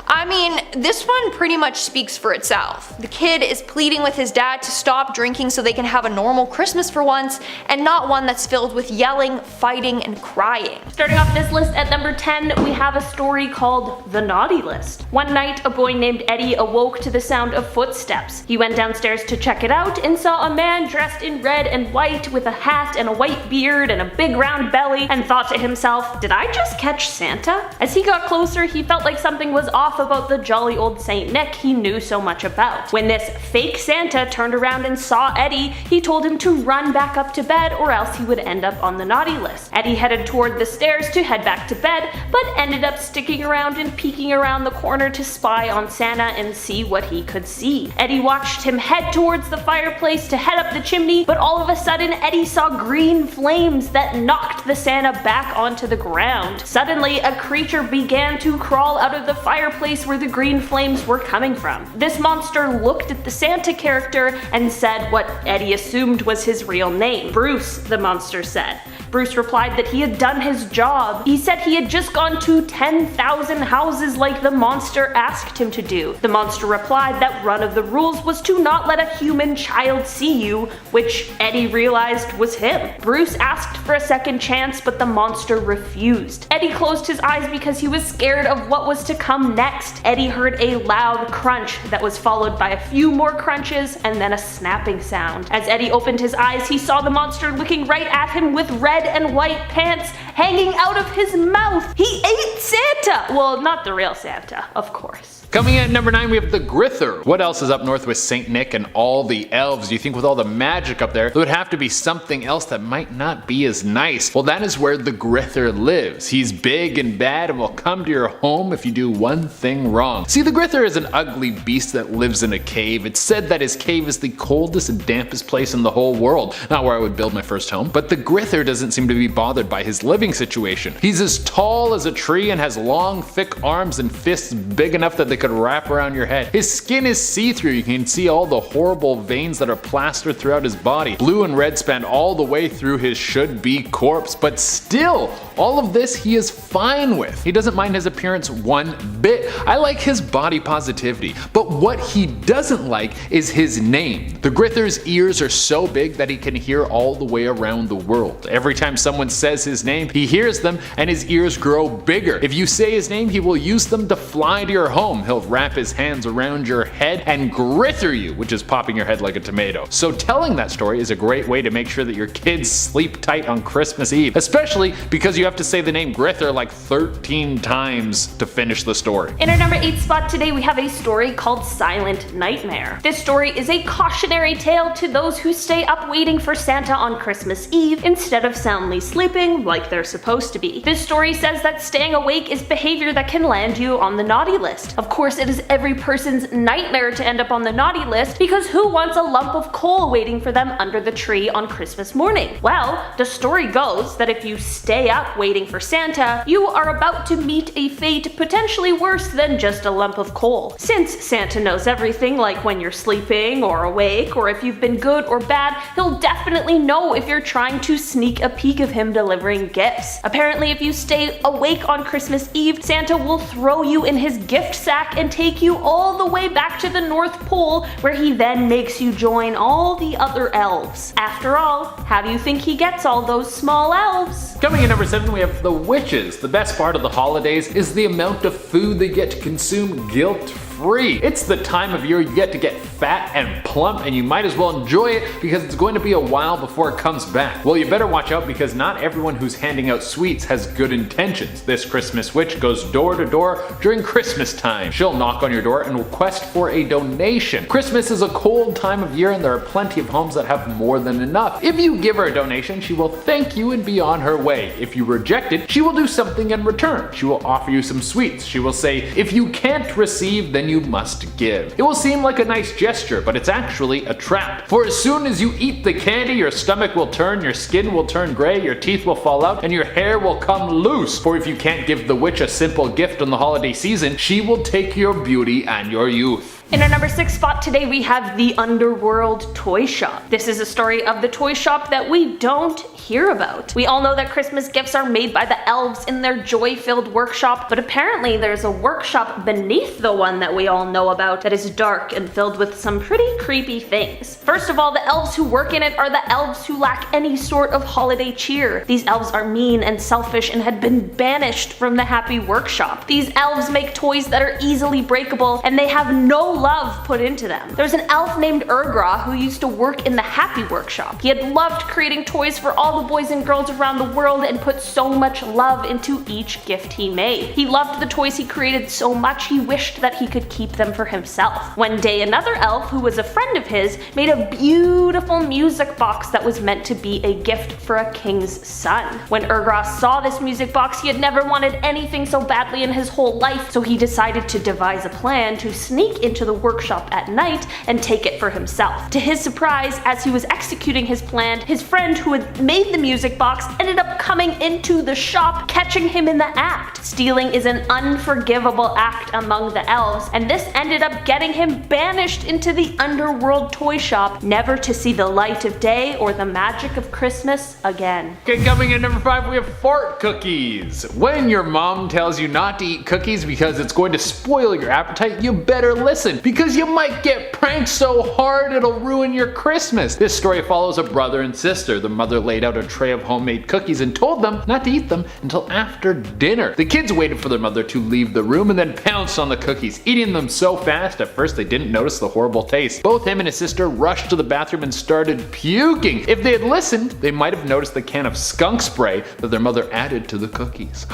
I mean, this one pretty much speaks for itself. The kid is pleading with his dad to stop drinking so they can have a normal Christmas for once, and not one that's filled with yelling, fighting, and crying. Starting off this list at number 10, we have a story called The Naughty List. One night, a boy named Eddie awoke to the sound of footsteps. He went downstairs to check it out and saw a man dressed in red and white with a hat and a white beard and a big round belly, and thought to himself, did I just catch Santa? As he got closer, he felt like something was off about the jolly old Saint Nick he knew so much about. When this fake Santa turned around and saw Eddie, he told him to run back up to bed or else he would end up on the naughty list. Eddie headed toward the stairs to head back to bed, but ended up sticking around and peeking around the corner to spy on Santa and see what he could see. Eddie watched him head towards the fireplace to head up the chimney, but all of a sudden Eddie saw green flames that knocked the Santa back onto the ground. Suddenly, a creature began to crawl out of the fireplace where the green flames were coming from. This monster looked at the Santa character and said what Eddie assumed was his real name. Bruce, the monster said. Bruce replied that he had done his job. He said he had just gone to 10,000 houses like the monster asked him to do. The monster replied that one of the rules was to not let a human child see you, which Eddie realized was him. Bruce asked for a second chance, but the monster refused. Eddie closed his eyes because he was scared of what was to come next. Eddie heard a loud crunch that was followed by a few more crunches and then a snapping sound. As Eddie opened his eyes, he saw the monster looking right at him with red and white pants hanging out of his mouth. He ate Santa! Well, not the real Santa, of course. Coming in at number 9, we have the Grither. What else is up north with St. Nick and all the elves? You think with all the magic up there would have to be something else that might not be as nice. Well, that is where the Grither lives. He's big and bad and will come to your home if you do one thing wrong. See, the Grither is an ugly beast that lives in a cave. It's said that his cave is the coldest and dampest place in the whole world. Not where I would build my first home, but the Grither doesn't seem to be bothered by his living situation. He's as tall as a tree and has long, thick arms and fists big enough that they could wrap around your head. His skin is see-through. You can see all the horrible veins that are plastered throughout his body. Blue and red span all the way through his should-be corpse, but still, all of this he is fine with. He doesn't mind his appearance one bit. I like his body positivity, but what he doesn't like is his name. The Grither's ears are so big that he can hear all the way around the world. Every time someone says his name, he hears them and his ears grow bigger. If you say his name, he will use them to fly to your home. He'll wrap his hands around your head and Grither you, which is popping your head like a tomato. So telling that story is a great way to make sure that your kids sleep tight on Christmas Eve, especially because you have to say the name Grither like 13 times to finish the story. In our number 8 spot today, we have a story called Silent Nightmare. This story is a cautionary tale to those who stay up waiting for Santa on Christmas Eve instead of soundly sleeping like they're supposed to be. This story says that staying awake is behavior that can land you on the naughty list. Of course, it is every person's nightmare to end up on the naughty list, because who wants a lump of coal waiting for them under the tree on Christmas morning? Well, the story goes that if you stay up waiting for Santa, you are about to meet a fate potentially worse than just a lump of coal. Since Santa knows everything, like when you're sleeping or awake, or if you've been good or bad, he'll definitely know if you're trying to sneak a peek of him delivering gifts. Apparently, if you stay awake on Christmas Eve, Santa will throw you in his gift sack and take you all the way back to the North Pole, where he then makes you join all the other elves. After all, how do you think he gets all those small elves? Coming in number 7, we have the witches. The best part of the holidays is the amount of food they get to consume guilt-free. It's the time of year you get to get fat and plump, and you might as well enjoy it because it's going to be a while before it comes back. Well, you better watch out, because not everyone who's handing out sweets has good intentions. This Christmas witch goes door to door during Christmas time. She'll knock on your door and request for a donation. Christmas is a cold time of year and there are plenty of homes that have more than enough. If you give her a donation, she will thank you and be on her way. If you reject it, she will do something in return. She will offer you some sweets. She will say, if you can't receive, then you must give. It will seem like a nice gesture, but it's actually a trap. For as soon as you eat the candy, your stomach will turn, your skin will turn gray, your teeth will fall out, and your hair will come loose. For if you can't give the witch a simple gift on the holiday season, she will take your beauty and your youth. In our number 6 spot today, we have the Underworld Toy Shop. This is a story of the toy shop that we don't hear about. We all know that Christmas gifts are made by the elves in their joy-filled workshop, but apparently there's a workshop beneath the one that we all know about that is dark and filled with some pretty creepy things. First of all, the elves who work in it are the elves who lack any sort of holiday cheer. These elves are mean and selfish and had been banished from the happy workshop. These elves make toys that are easily breakable, and they have no love put into them. There's an elf named Urgra who used to work in the happy workshop. He had loved creating toys for all the boys and girls around the world and put so much love into each gift he made. He loved the toys he created so much he wished that he could keep them for himself. One day, another elf who was a friend of his made a beautiful music box that was meant to be a gift for a king's son. When Urgra saw this music box, he had never wanted anything so badly in his whole life, so he decided to devise a plan to sneak into the workshop at night and take it for himself. To his surprise, as he was executing his plan, his friend who had made the music box ended up coming into the shop, catching him in the act. Stealing is an unforgivable act among the elves, and this ended up getting him banished into the underworld toy shop, never to see the light of day or the magic of Christmas again. Okay, coming in number 5, we have fart cookies. When your mom tells you not to eat cookies because it's going to spoil your appetite, you better listen, because you might get pranked so hard it'll ruin your Christmas. This story follows a brother and sister. The mother laid out a tray of homemade cookies and told them not to eat them until after dinner. The kids waited for their mother to leave the room and then pounced on the cookies, eating them so fast at first they didn't notice the horrible taste. Both him and his sister rushed to the bathroom and started puking. If they had listened, they might have noticed the can of skunk spray that their mother added to the cookies.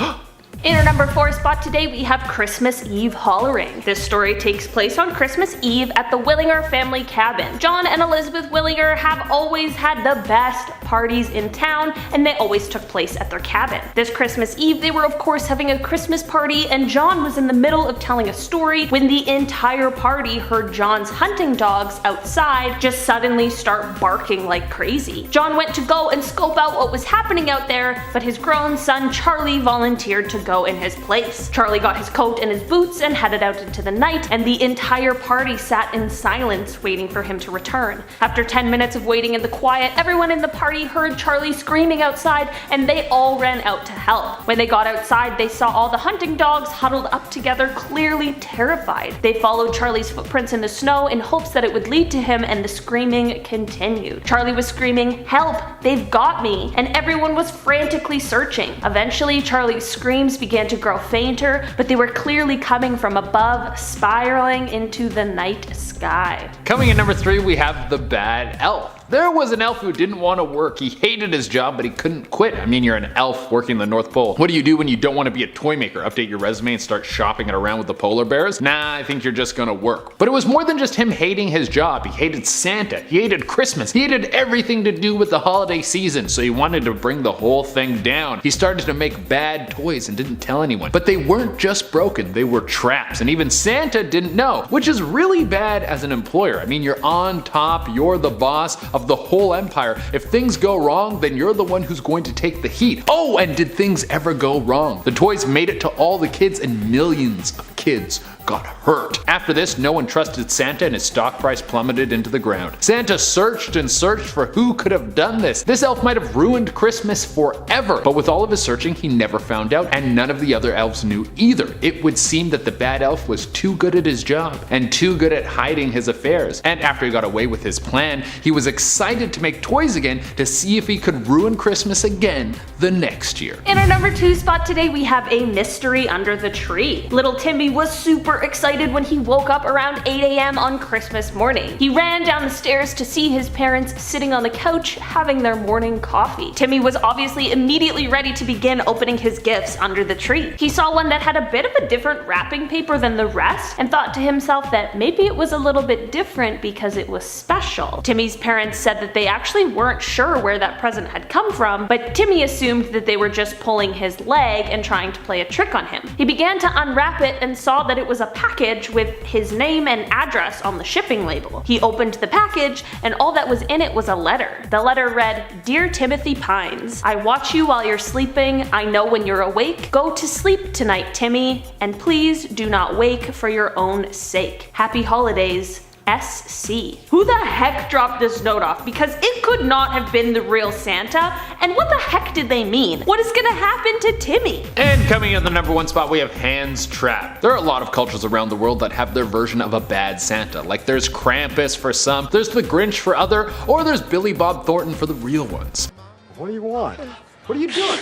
In our number 4 spot today, we have Christmas Eve Hollering. This story takes place on Christmas Eve at the Willinger family cabin. John and Elizabeth Willinger have always had the best parties in town, and they always took place at their cabin. This Christmas Eve, they were of course having a Christmas party, and John was in the middle of telling a story when the entire party heard John's hunting dogs outside just suddenly start barking like crazy. John went to go and scope out what was happening out there, but his grown son Charlie volunteered to go in his place. Charlie got his coat and his boots and headed out into the night, and the entire party sat in silence waiting for him to return. After 10 minutes of waiting in the quiet, everyone in the party heard Charlie screaming outside, and they all ran out to help. When they got outside, they saw all the hunting dogs huddled up together, clearly terrified. They followed Charlie's footprints in the snow in hopes that it would lead to him, and the screaming continued. Charlie was screaming, "Help! They've got me!" and everyone was frantically searching. Eventually, Charlie's screams began to grow fainter, but they were clearly coming from above, spiraling into the night sky. Coming in number 3, we have the bad elf. There was an elf who didn't want to work. He hated his job, but he couldn't quit. I mean, you're an elf working the North Pole. What do you do when you don't want to be a toy maker? Update your resume and start shopping it around with the polar bears? Nah, I think you're just gonna work. But it was more than just him hating his job. He hated Santa. He hated Christmas. He hated everything to do with the holiday season, so he wanted to bring the whole thing down. He started to make bad toys and didn't tell anyone. But they weren't just broken, they were traps, and even Santa didn't know, which is really bad as an employer. I mean, you're on top, you're the boss of the whole empire. If things go wrong, then you're the one who's going to take the heat. Oh, and did things ever go wrong? The toys made it to all the kids, and millions of kids got hurt. After this, no one trusted Santa, and his stock price plummeted into the ground. Santa searched and searched for who could have done this. This elf might have ruined Christmas forever, but with all of his searching, he never found out, and none of the other elves knew either. It would seem that the bad elf was too good at his job and too good at hiding his affairs. And after he got away with his plan, he was excited to make toys again to see if he could ruin Christmas again the next year. In our number 2 spot today, we have a mystery under the tree. Little Timmy was super excited when he woke up around 8 a.m. on Christmas morning. He ran down the stairs to see his parents sitting on the couch having their morning coffee. Timmy was obviously immediately ready to begin opening his gifts under the tree. He saw one that had a bit of a different wrapping paper than the rest and thought to himself that maybe it was a little bit different because it was special. Timmy's parents said that they actually weren't sure where that present had come from, but Timmy assumed that they were just pulling his leg and trying to play a trick on him. He began to unwrap it and saw that it was a package with his name and address on the shipping label. He opened the package, and all that was in it was a letter. The letter read, "Dear Timothy Pines, I watch you while you're sleeping. I know when you're awake. Go to sleep tonight, Timmy, and please do not wake for your own sake. Happy holidays. SC." Who the heck dropped this note off? Because it could not have been the real Santa. And what the heck did they mean? What is gonna happen to Timmy? And coming in the number 1 spot, we have Hands Trapped. There are a lot of cultures around the world that have their version of a bad Santa. Like there's Krampus for some, there's the Grinch for other, or there's Billy Bob Thornton for the real ones. What do you want? What are you doing?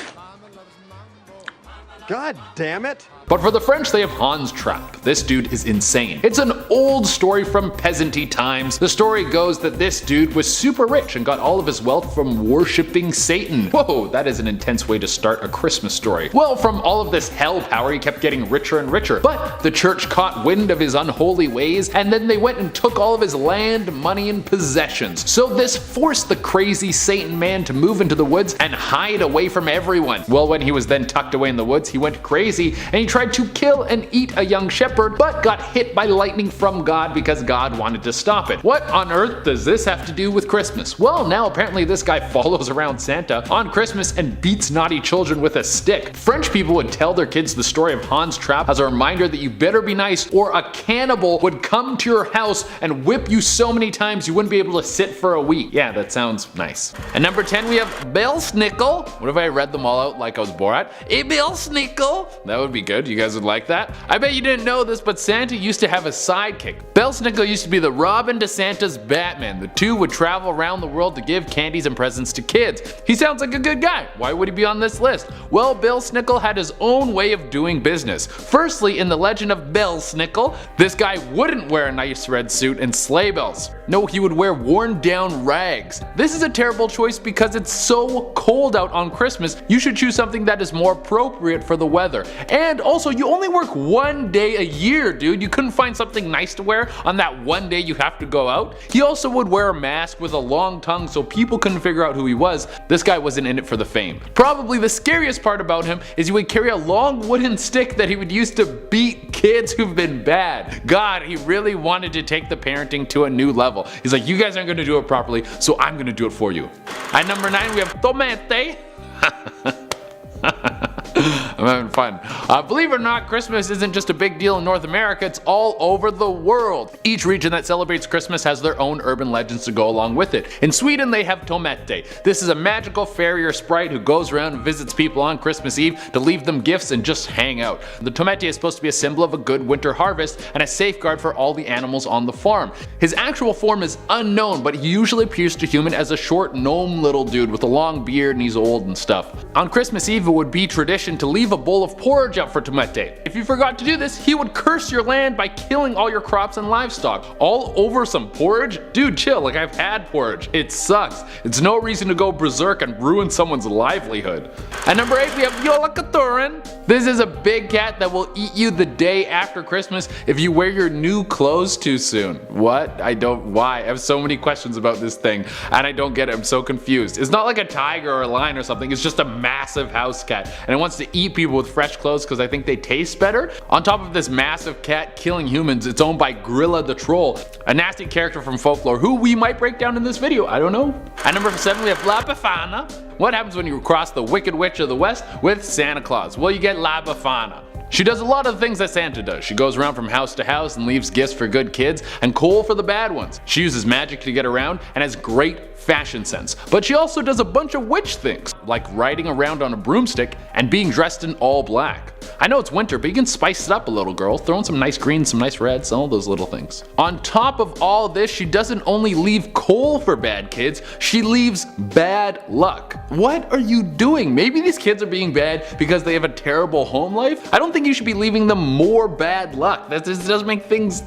God damn it! But for the French, they have Hans Trapp. This dude is insane. It's an old story from peasanty times. The story goes that this dude was super rich and got all of his wealth from worshipping Satan. Whoa, that is an intense way to start a Christmas story. Well, from all of this hell power, he kept getting richer and richer. But the church caught wind of his unholy ways, and then they went and took all of his land, money, and possessions. So this forced the crazy Satan man to move into the woods and hide away from everyone. Well, when he was then tucked away in the woods, he went crazy and he tried to kill and eat a young shepherd, but got hit by lightning from God because God wanted to stop it. What on earth does this have to do with Christmas? Well, now apparently this guy follows around Santa on Christmas and beats naughty children with a stick. French people would tell their kids the story of Hans Trapp as a reminder that you better be nice or a cannibal would come to your house and whip you so many times you wouldn't be able to sit for a week. Yeah, that sounds nice. And number 10, we have Belsnickel. What if I read them all out like I was Borat? Hey, Belsnickel. That would be good. You guys would like that? I bet you didn't know this, but Santa used to have a sidekick. Belsnickel used to be the Robin to Santa's Batman. The two would travel around the world to give candies and presents to kids. He sounds like a good guy. Why would he be on this list? Well, Belsnickel had his own way of doing business. Firstly, in the legend of Belsnickel, this guy wouldn't wear a nice red suit and sleigh bells. No, he would wear worn down rags. This is a terrible choice because it's so cold out on Christmas. You should choose something that is more appropriate for the weather. And also, you only work one day a year, dude. You couldn't find something nice to wear on that one day you have to go out? He also would wear a mask with a long tongue so people couldn't figure out who he was. This guy wasn't in it for the fame. Probably the scariest part about him is he would carry a long wooden stick that he would use to beat kids who've been bad. God, he really wanted to take the parenting to a new level. He's like, you guys aren't gonna do it properly, so I'm gonna do it for you. At number 9, we have tomate. I'm having fun. Believe it or not, Christmas isn't just a big deal in North America, it's all over the world. Each region that celebrates Christmas has their own urban legends to go along with it. In Sweden, they have tomate. This is a magical fairy or sprite who goes around and visits people on Christmas Eve to leave them gifts and just hang out. The tomate is supposed to be a symbol of a good winter harvest and a safeguard for all the animals on the farm. His actual form is unknown, but he usually appears to human as a short gnome little dude with a long beard and he's old and stuff. On Christmas Eve, it would be tradition to leave a bowl of porridge out for tomate. If you forgot to do this, he would curse your land by killing all your crops and livestock. All over some porridge? Dude, chill, like I've had porridge. It sucks. It's no reason to go berserk and ruin someone's livelihood. At number 8, we have Yolakaturin. This is a big cat that will eat you the day after Christmas if you wear your new clothes too soon. What? Why? I have so many questions about this thing and I don't get it. I'm so confused. It's not like a tiger or a lion or something. It's just a massive house cat and it wants to eat people with fresh clothes because I think they taste better. On top of this massive cat killing humans, it's owned by Grilla the Troll, a nasty character from Folklore who we might break down in this video, I don't know. At number 7, we have La Befana. What happens when you cross the Wicked Witch of the West with Santa Claus? Well, you get La Befana. She does a lot of things that Santa does. She goes around from house to house and leaves gifts for good kids and coal for the bad ones. She uses magic to get around and has great fashion sense. But she also does a bunch of witch things, like riding around on a broomstick and being dressed in all black. I know it's winter, but you can spice it up a little, girl. Throw in some nice greens, some nice reds, all those little things. On top of all this, she doesn't only leave coal for bad kids, she leaves bad luck. What are you doing? Maybe these kids are being bad because they have a terrible home life? I don't think you should be leaving them more bad luck. That just doesn't make things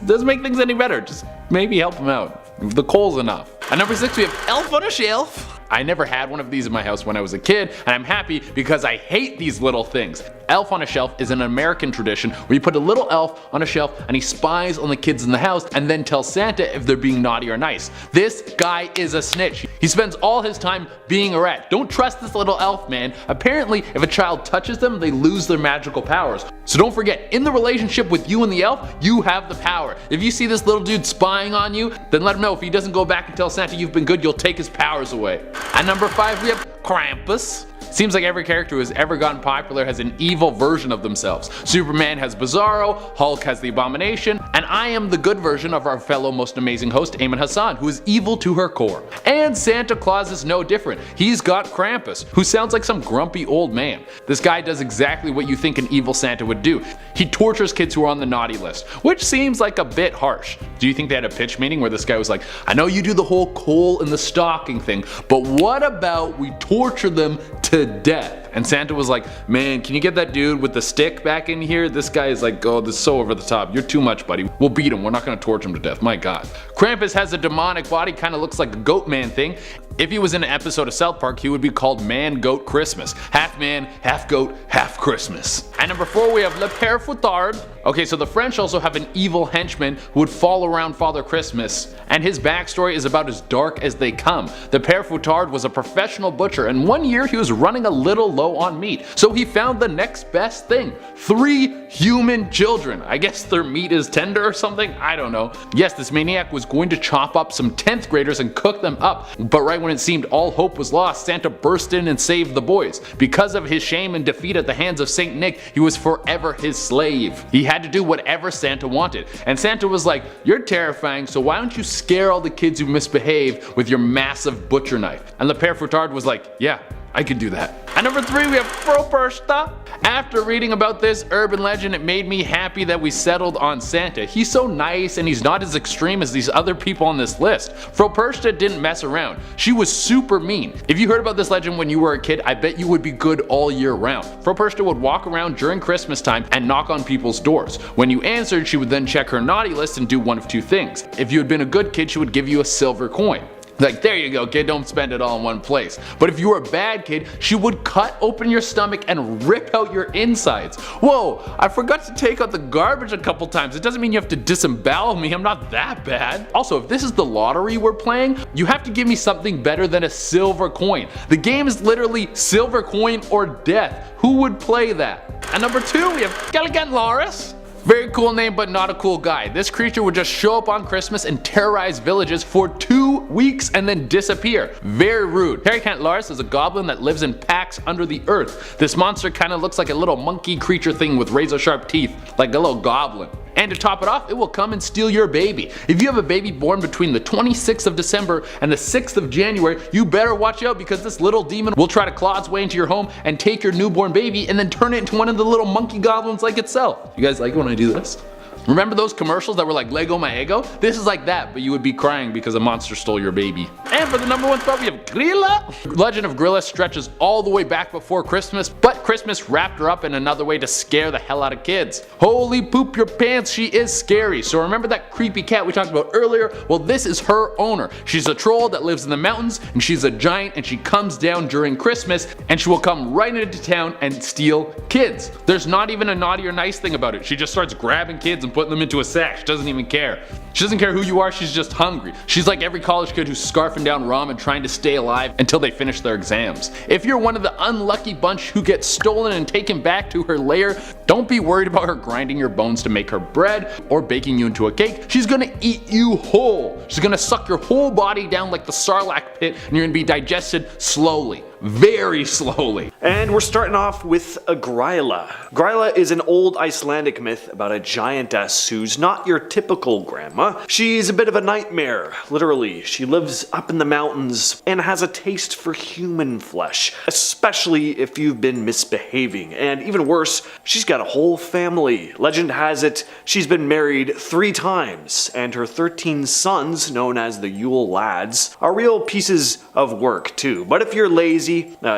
any better. Just maybe help them out. The coal's enough. At number 6, we have Elf on a Shelf. I never had one of these in my house when I was a kid, and I'm happy because I hate these little things. Elf on a Shelf is an American tradition where you put a little elf on a shelf and he spies on the kids in the house and then tells Santa if they're being naughty or nice. This guy is a snitch. He spends all his time being a rat. Don't trust this little elf, man. Apparently, if a child touches them, they lose their magical powers. So don't forget, in the relationship with you and the elf, you have the power. If you see this little dude spying on you, then let him know if he doesn't go back and tell Santa you've been good, you'll take his powers away. At number 5, we have Krampus. Seems like every character who has ever gotten popular has an evil version of themselves. Superman has Bizarro, Hulk has the Abomination, and I am the good version of our fellow most amazing host Ayman Hassan, who is evil to her core. And Santa Claus is no different. He's got Krampus, who sounds like some grumpy old man. This guy does exactly what you think an evil Santa would do. He tortures kids who are on the naughty list, which seems like a bit harsh. Do you think they had a pitch meeting where this guy was like, I know you do the whole coal in the stocking thing, but what about we torture them to death? And Santa was like, man, can you get that dude with the stick back in here? This guy is like, oh, this is so over the top. You're too much, buddy. We'll beat him. We're not gonna torture him to death. My God. Krampus has a demonic body, kind of looks like a goat man thing. If he was in an episode of South Park, he would be called Man Goat Christmas. Half man, half goat, half Christmas. At number 4, we have Le Père Fouettard. Okay, so the French also have an evil henchman who would follow around Father Christmas, and his backstory is about as dark as they come. The Père Fouettard was a professional butcher, and one year he was running a little low on meat, so he found the next best thing. 3 human children. I guess their meat is tender or something? I don't know. Yes, this maniac was going to chop up some 10th graders and cook them up, but right when it seemed all hope was lost, Santa burst in and saved the boys. Because of his shame and defeat at the hands of Saint Nick, he was forever his slave. He had to do whatever Santa wanted, and Santa was like, you're terrifying, so why don't you scare all the kids who misbehave with your massive butcher knife? And Le Père Fouettard was like, yeah, I could do that. At number 3, we have Fropersta. After reading about this urban legend, it made me happy that we settled on Santa. He's so nice and he's not as extreme as these other people on this list. Fropersta didn't mess around. She was super mean. If you heard about this legend when you were a kid, I bet you would be good all year round. Fropersta would walk around during Christmas time and knock on people's doors. When you answered, she would then check her naughty list and do one of 2 things. If you had been a good kid, she would give you a silver coin. Like, there you go, kid, don't spend it all in one place. But if you were a bad kid, she would cut open your stomach and rip out your insides. Whoa, I forgot to take out the garbage a couple times. It doesn't mean you have to disembowel me, I'm not that bad. Also, if this is the lottery we're playing, you have to give me something better than a silver coin. The game is literally silver coin or death. Who would play that? At number 2, we have Gallagant Loris. Very cool name, but not a cool guy. This creature would just show up on Christmas and terrorize villages for 2 weeks and then disappear. Very rude. Gallagant is a goblin that lives in packs under the earth. This monster kind of looks like a little monkey creature thing with razor sharp teeth, like a little goblin. And to top it off, it will come and steal your baby. If you have a baby born between the 26th of December and the 6th of January, you better watch out because this little demon will try to claw its way into your home and take your newborn baby and then turn it into one of the little monkey goblins like itself. You guys like it when I do this? Remember those commercials that were like Lego my ego? This is like that, but you would be crying because a monster stole your baby. And for the number 1 spot, we have Grilla. Legend of Grilla stretches all the way back before Christmas, but Christmas wrapped her up in another way to scare the hell out of kids. Holy poop your pants, she is scary. So remember that creepy cat we talked about earlier? Well, this is her owner. She's a troll that lives in the mountains, and she's a giant, and she comes down during Christmas, and she will come right into town and steal kids. There's not even a naughty or nice thing about it. She just starts grabbing kids and putting them into a sack. She doesn't even care. She doesn't care who you are, she's just hungry. She's like every college kid who's scarfing down ramen trying to stay alive until they finish their exams. If you're one of the unlucky bunch who gets stolen and taken back to her lair, don't be worried about her grinding your bones to make her bread or baking you into a cake. She's gonna eat you whole. She's gonna suck your whole body down like the Sarlacc pit and you're gonna be digested slowly. Very slowly. And we're starting off with a Gryla. Gryla is an old Icelandic myth about a giantess who's not your typical grandma. She's a bit of a nightmare, literally. She lives up in the mountains and has a taste for human flesh, especially if you've been misbehaving. And even worse, she's got a whole family. Legend has it she's been married 3 times, and her 13 sons, known as the Yule Lads, are real pieces of work too. But if you're lazy,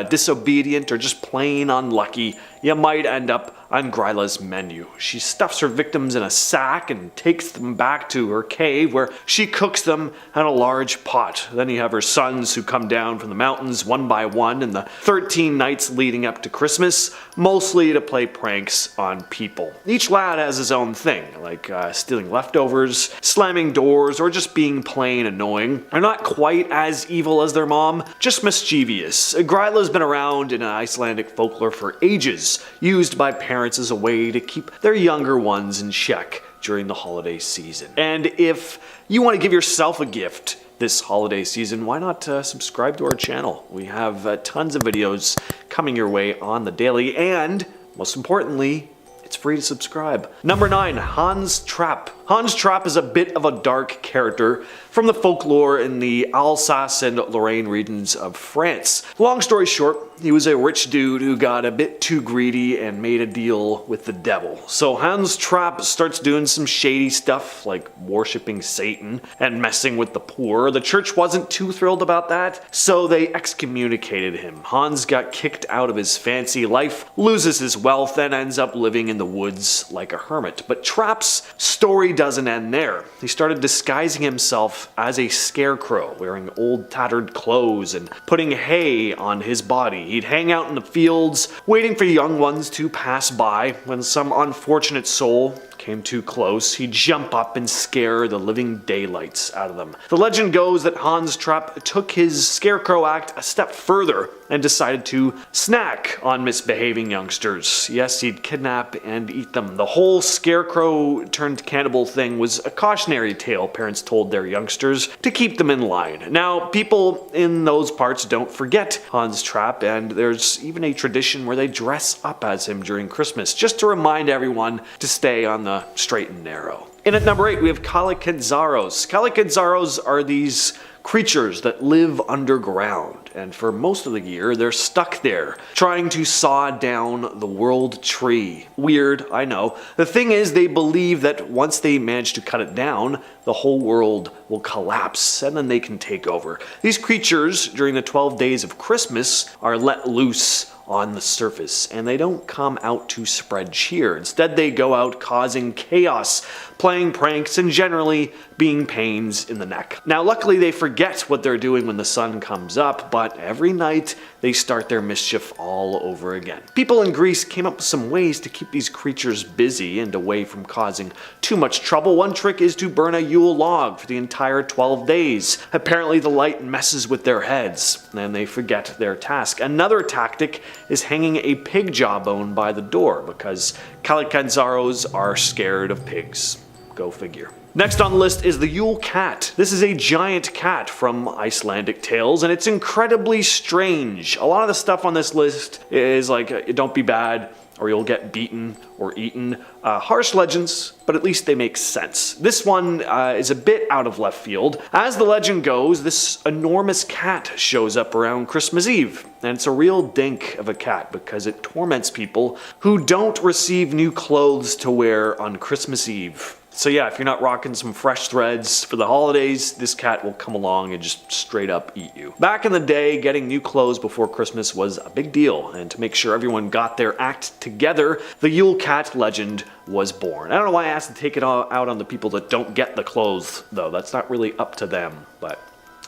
disobedient, or just plain unlucky, you might end up on Gryla's menu. She stuffs her victims in a sack and takes them back to her cave where she cooks them in a large pot. Then you have her sons who come down from the mountains one by one in the 13 nights leading up to Christmas, mostly to play pranks on people. Each lad has his own thing, like stealing leftovers, slamming doors, or just being plain annoying. They're not quite as evil as their mom, just mischievous. Gryla's been around in Icelandic folklore for ages, used by parents as a way to keep their younger ones in check during the holiday season. And if you want to give yourself a gift this holiday season, why not subscribe to our channel? We have tons of videos coming your way on the daily, and most importantly, it's free to subscribe. Number 9, Hans Trapp. Hans Trapp is a bit of a dark character from the folklore in the Alsace and Lorraine regions of France. Long story short, he was a rich dude who got a bit too greedy and made a deal with the devil. So Hans Trapp starts doing some shady stuff like worshipping Satan and messing with the poor. The church wasn't too thrilled about that, so they excommunicated him. Hans got kicked out of his fancy life, loses his wealth, and ends up living in the woods like a hermit. But Trapp's story doesn't end there. He started disguising himself as a scarecrow, wearing old tattered clothes and putting hay on his body. He'd hang out in the fields, waiting for young ones to pass by. When some unfortunate soul came too close, he'd jump up and scare the living daylights out of them. The legend goes that Hans Trapp took his scarecrow act a step further and decided to snack on misbehaving youngsters. Yes, he'd kidnap and eat them. The whole scarecrow turned cannibal thing was a cautionary tale parents told their youngsters to keep them in line. Now, people in those parts don't forget Hans Trapp, and there's even a tradition where they dress up as him during Christmas, just to remind everyone to stay on the straight and narrow. And at number 8, we have Kalakidzaros. Kalakidzaros are these creatures that live underground. and for most of the year they're stuck there, trying to saw down the world tree. Weird, I know. The thing is, they believe that once they manage to cut it down, the whole world will collapse and then they can take over. These creatures, during the 12 days of Christmas, are let loose on the surface, and they don't come out to spread cheer. Instead, they go out causing chaos, playing pranks, and generally being pains in the neck. Now, luckily, they forget what they're doing when the sun comes up, but every night they start their mischief all over again. People in Greece came up with some ways to keep these creatures busy and away from causing too much trouble. One trick is to burn a Yule log for the entire 12 days. Apparently, the light messes with their heads, and they forget their task. Another tactic is hanging a pig jawbone by the door, because Kalikanzaros are scared of pigs. Go figure. Next on the list is the Yule cat. This is a giant cat from Icelandic tales, and it's incredibly strange. A lot of the stuff on this list is like, don't be bad, or you'll get beaten or eaten. Harsh legends, but at least they make sense. This one is a bit out of left field. As the legend goes, this enormous cat shows up around Christmas Eve, and it's a real dink of a cat because it torments people who don't receive new clothes to wear on Christmas Eve. So yeah, if you're not rocking some fresh threads for the holidays, this cat will come along and just straight up eat you. Back in the day, getting new clothes before Christmas was a big deal, and to make sure everyone got their act together, the Yule cat legend was born. I don't know why I asked to take it all out on the people that don't get the clothes, though. That's not really up to them, but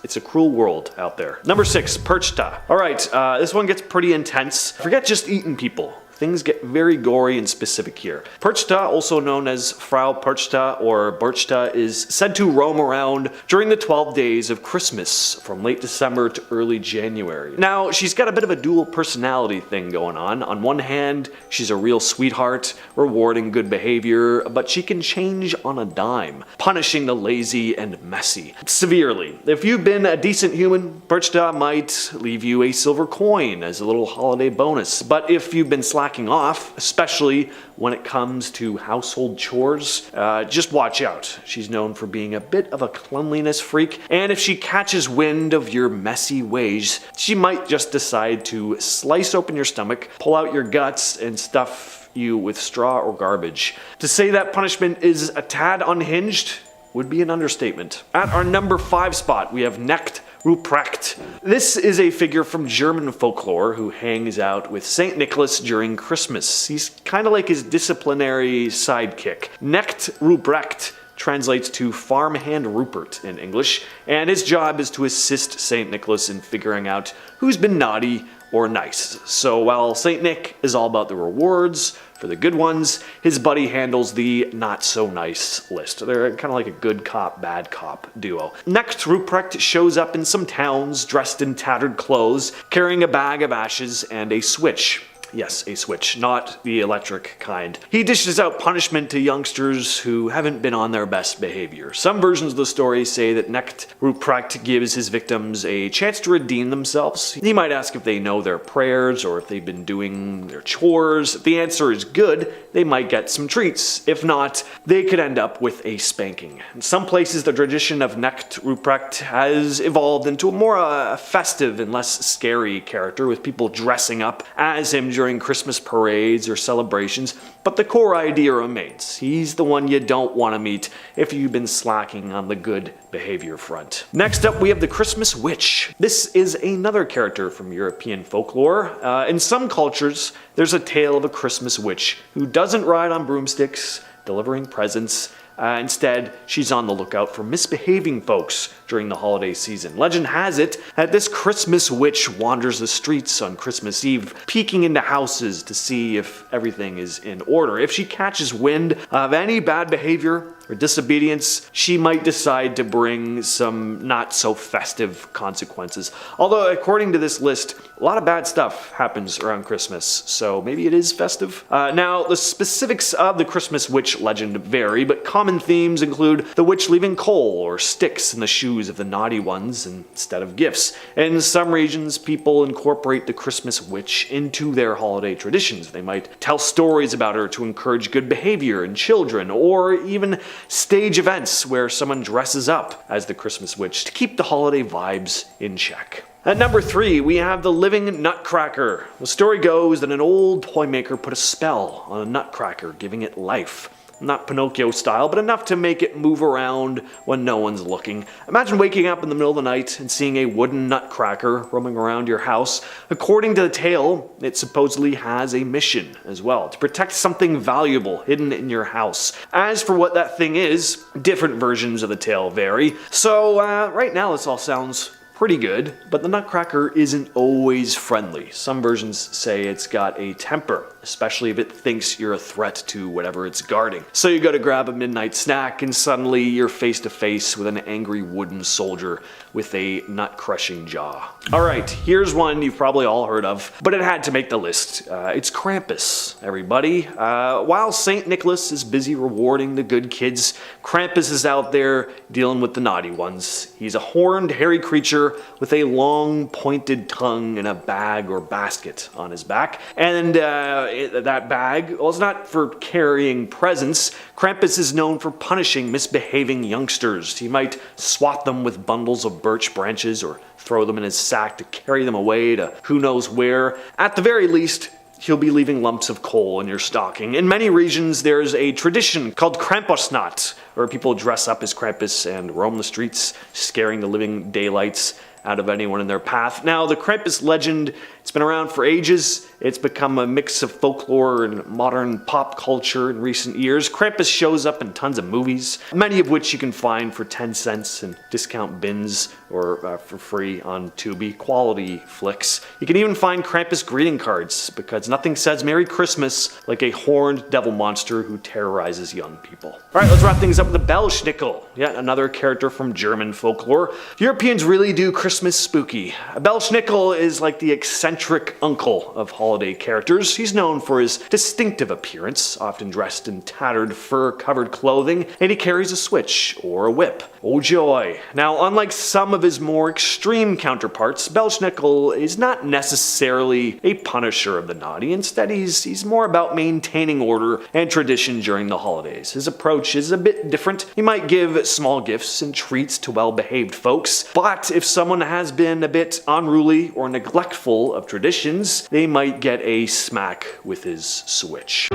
it's a cruel world out there. Number 6, Perchta. Alright, this one gets pretty intense. Forget just eating people. Things get very gory and specific here. Perchta, also known as Frau Perchta or Berchta, is said to roam around during the 12 days of Christmas from late December to early January. Now, she's got a bit of a dual personality thing going on. On one hand, she's a real sweetheart, rewarding good behavior, but she can change on a dime, punishing the lazy and messy severely. If you've been a decent human, Perchta might leave you a silver coin as a little holiday bonus. But if you've been slacking off, especially when it comes to household chores, just watch out. She's known for being a bit of a cleanliness freak, and if she catches wind of your messy ways, she might just decide to slice open your stomach, pull out your guts, and stuff you with straw or garbage. To say that punishment is a tad unhinged would be an understatement. At our number 5 spot, we have Knecht Ruprecht. This is a figure from German folklore who hangs out with St. Nicholas during Christmas. He's kind of like his disciplinary sidekick. Knecht Ruprecht translates to farmhand Rupert in English, and his job is to assist St. Nicholas in figuring out who's been naughty or nice. So while St. Nick is all about the rewards for the good ones, his buddy handles the not so nice list. They're kind of like a good cop, bad cop duo. Knecht Ruprecht shows up in some towns dressed in tattered clothes, carrying a bag of ashes and a switch. Yes, a switch, not the electric kind. He dishes out punishment to youngsters who haven't been on their best behavior. Some versions of the story say that Knecht Ruprecht gives his victims a chance to redeem themselves. He might ask if they know their prayers or if they've been doing their chores. If the answer is good, they might get some treats. If not, they could end up with a spanking. In some places, the tradition of Knecht Ruprecht has evolved into a more festive and less scary character, with people dressing up as him during Christmas parades or celebrations, but the core idea remains. He's the one you don't want to meet if you've been slacking on the good behavior front. Next up, we have the Christmas Witch. This is another character from European folklore. In some cultures, there's a tale of a Christmas witch who doesn't ride on broomsticks, delivering presents. Instead, she's on the lookout for misbehaving folks during the holiday season. Legend has it that this Christmas witch wanders the streets on Christmas Eve, peeking into houses to see if everything is in order. If she catches wind of any bad behavior or disobedience, she might decide to bring some not so festive consequences. Although, according to this list, a lot of bad stuff happens around Christmas, so maybe it is festive. Now, the specifics of the Christmas witch legend vary, but common Common themes include the witch leaving coal or sticks in the shoes of the naughty ones instead of gifts. In some regions, people incorporate the Christmas witch into their holiday traditions. They might tell stories about her to encourage good behavior in children, or even stage events where someone dresses up as the Christmas witch to keep the holiday vibes in check. At number 3, we have the living nutcracker. The story goes that an old toy maker put a spell on a nutcracker, giving it life. Not Pinocchio style, but enough to make it move around when no one's looking. Imagine waking up in the middle of the night and seeing a wooden nutcracker roaming around your house. According to the tale, it supposedly has a mission as well, to protect something valuable hidden in your house. As for what that thing is, different versions of the tale vary. So right now this all sounds pretty good, but the nutcracker isn't always friendly. Some versions say it's got a temper, especially if it thinks you're a threat to whatever it's guarding. So you go to grab a midnight snack and suddenly you're face to face with an angry wooden soldier with a nut-crushing jaw. Alright, here's one you've probably all heard of, but it had to make the list. It's Krampus, everybody. While St. Nicholas is busy rewarding the good kids, Krampus is out there dealing with the naughty ones. He's a horned, hairy creature with a long, pointed tongue and a bag or basket on his back. And that bag, well, it's not for carrying presents. Krampus is known for punishing misbehaving youngsters. He might swat them with bundles of birch branches or throw them in his sack to carry them away to who knows where. At the very least, he'll be leaving lumps of coal in your stocking. In many regions, there's a tradition called Krampusnacht, where people dress up as Krampus and roam the streets, scaring the living daylights out of anyone in their path. Now, the Krampus legend, it's been around for ages. It's become a mix of folklore and modern pop culture in recent years. Krampus shows up in tons of movies, many of which you can find for 10 cents in discount bins or for free on Tubi. Quality flicks. You can even find Krampus greeting cards, because nothing says Merry Christmas like a horned devil monster who terrorizes young people. Alright, let's wrap things up with the Bellschnickel, yet another character from German folklore. Europeans really do Christmas spooky. A Bellschnickel is like the eccentric uncle of holiday characters. He's known for his distinctive appearance, often dressed in tattered fur-covered clothing, and he carries a switch or a whip. Oh joy. Now, unlike some of his more extreme counterparts, Bellschnickel is not necessarily a punisher of the naughty. Instead, he's more about maintaining order and tradition during the holidays. His approach is a bit different. He might give small gifts and treats to well-behaved folks, but if someone has been a bit unruly or neglectful of traditions, they might get a smack with his switch.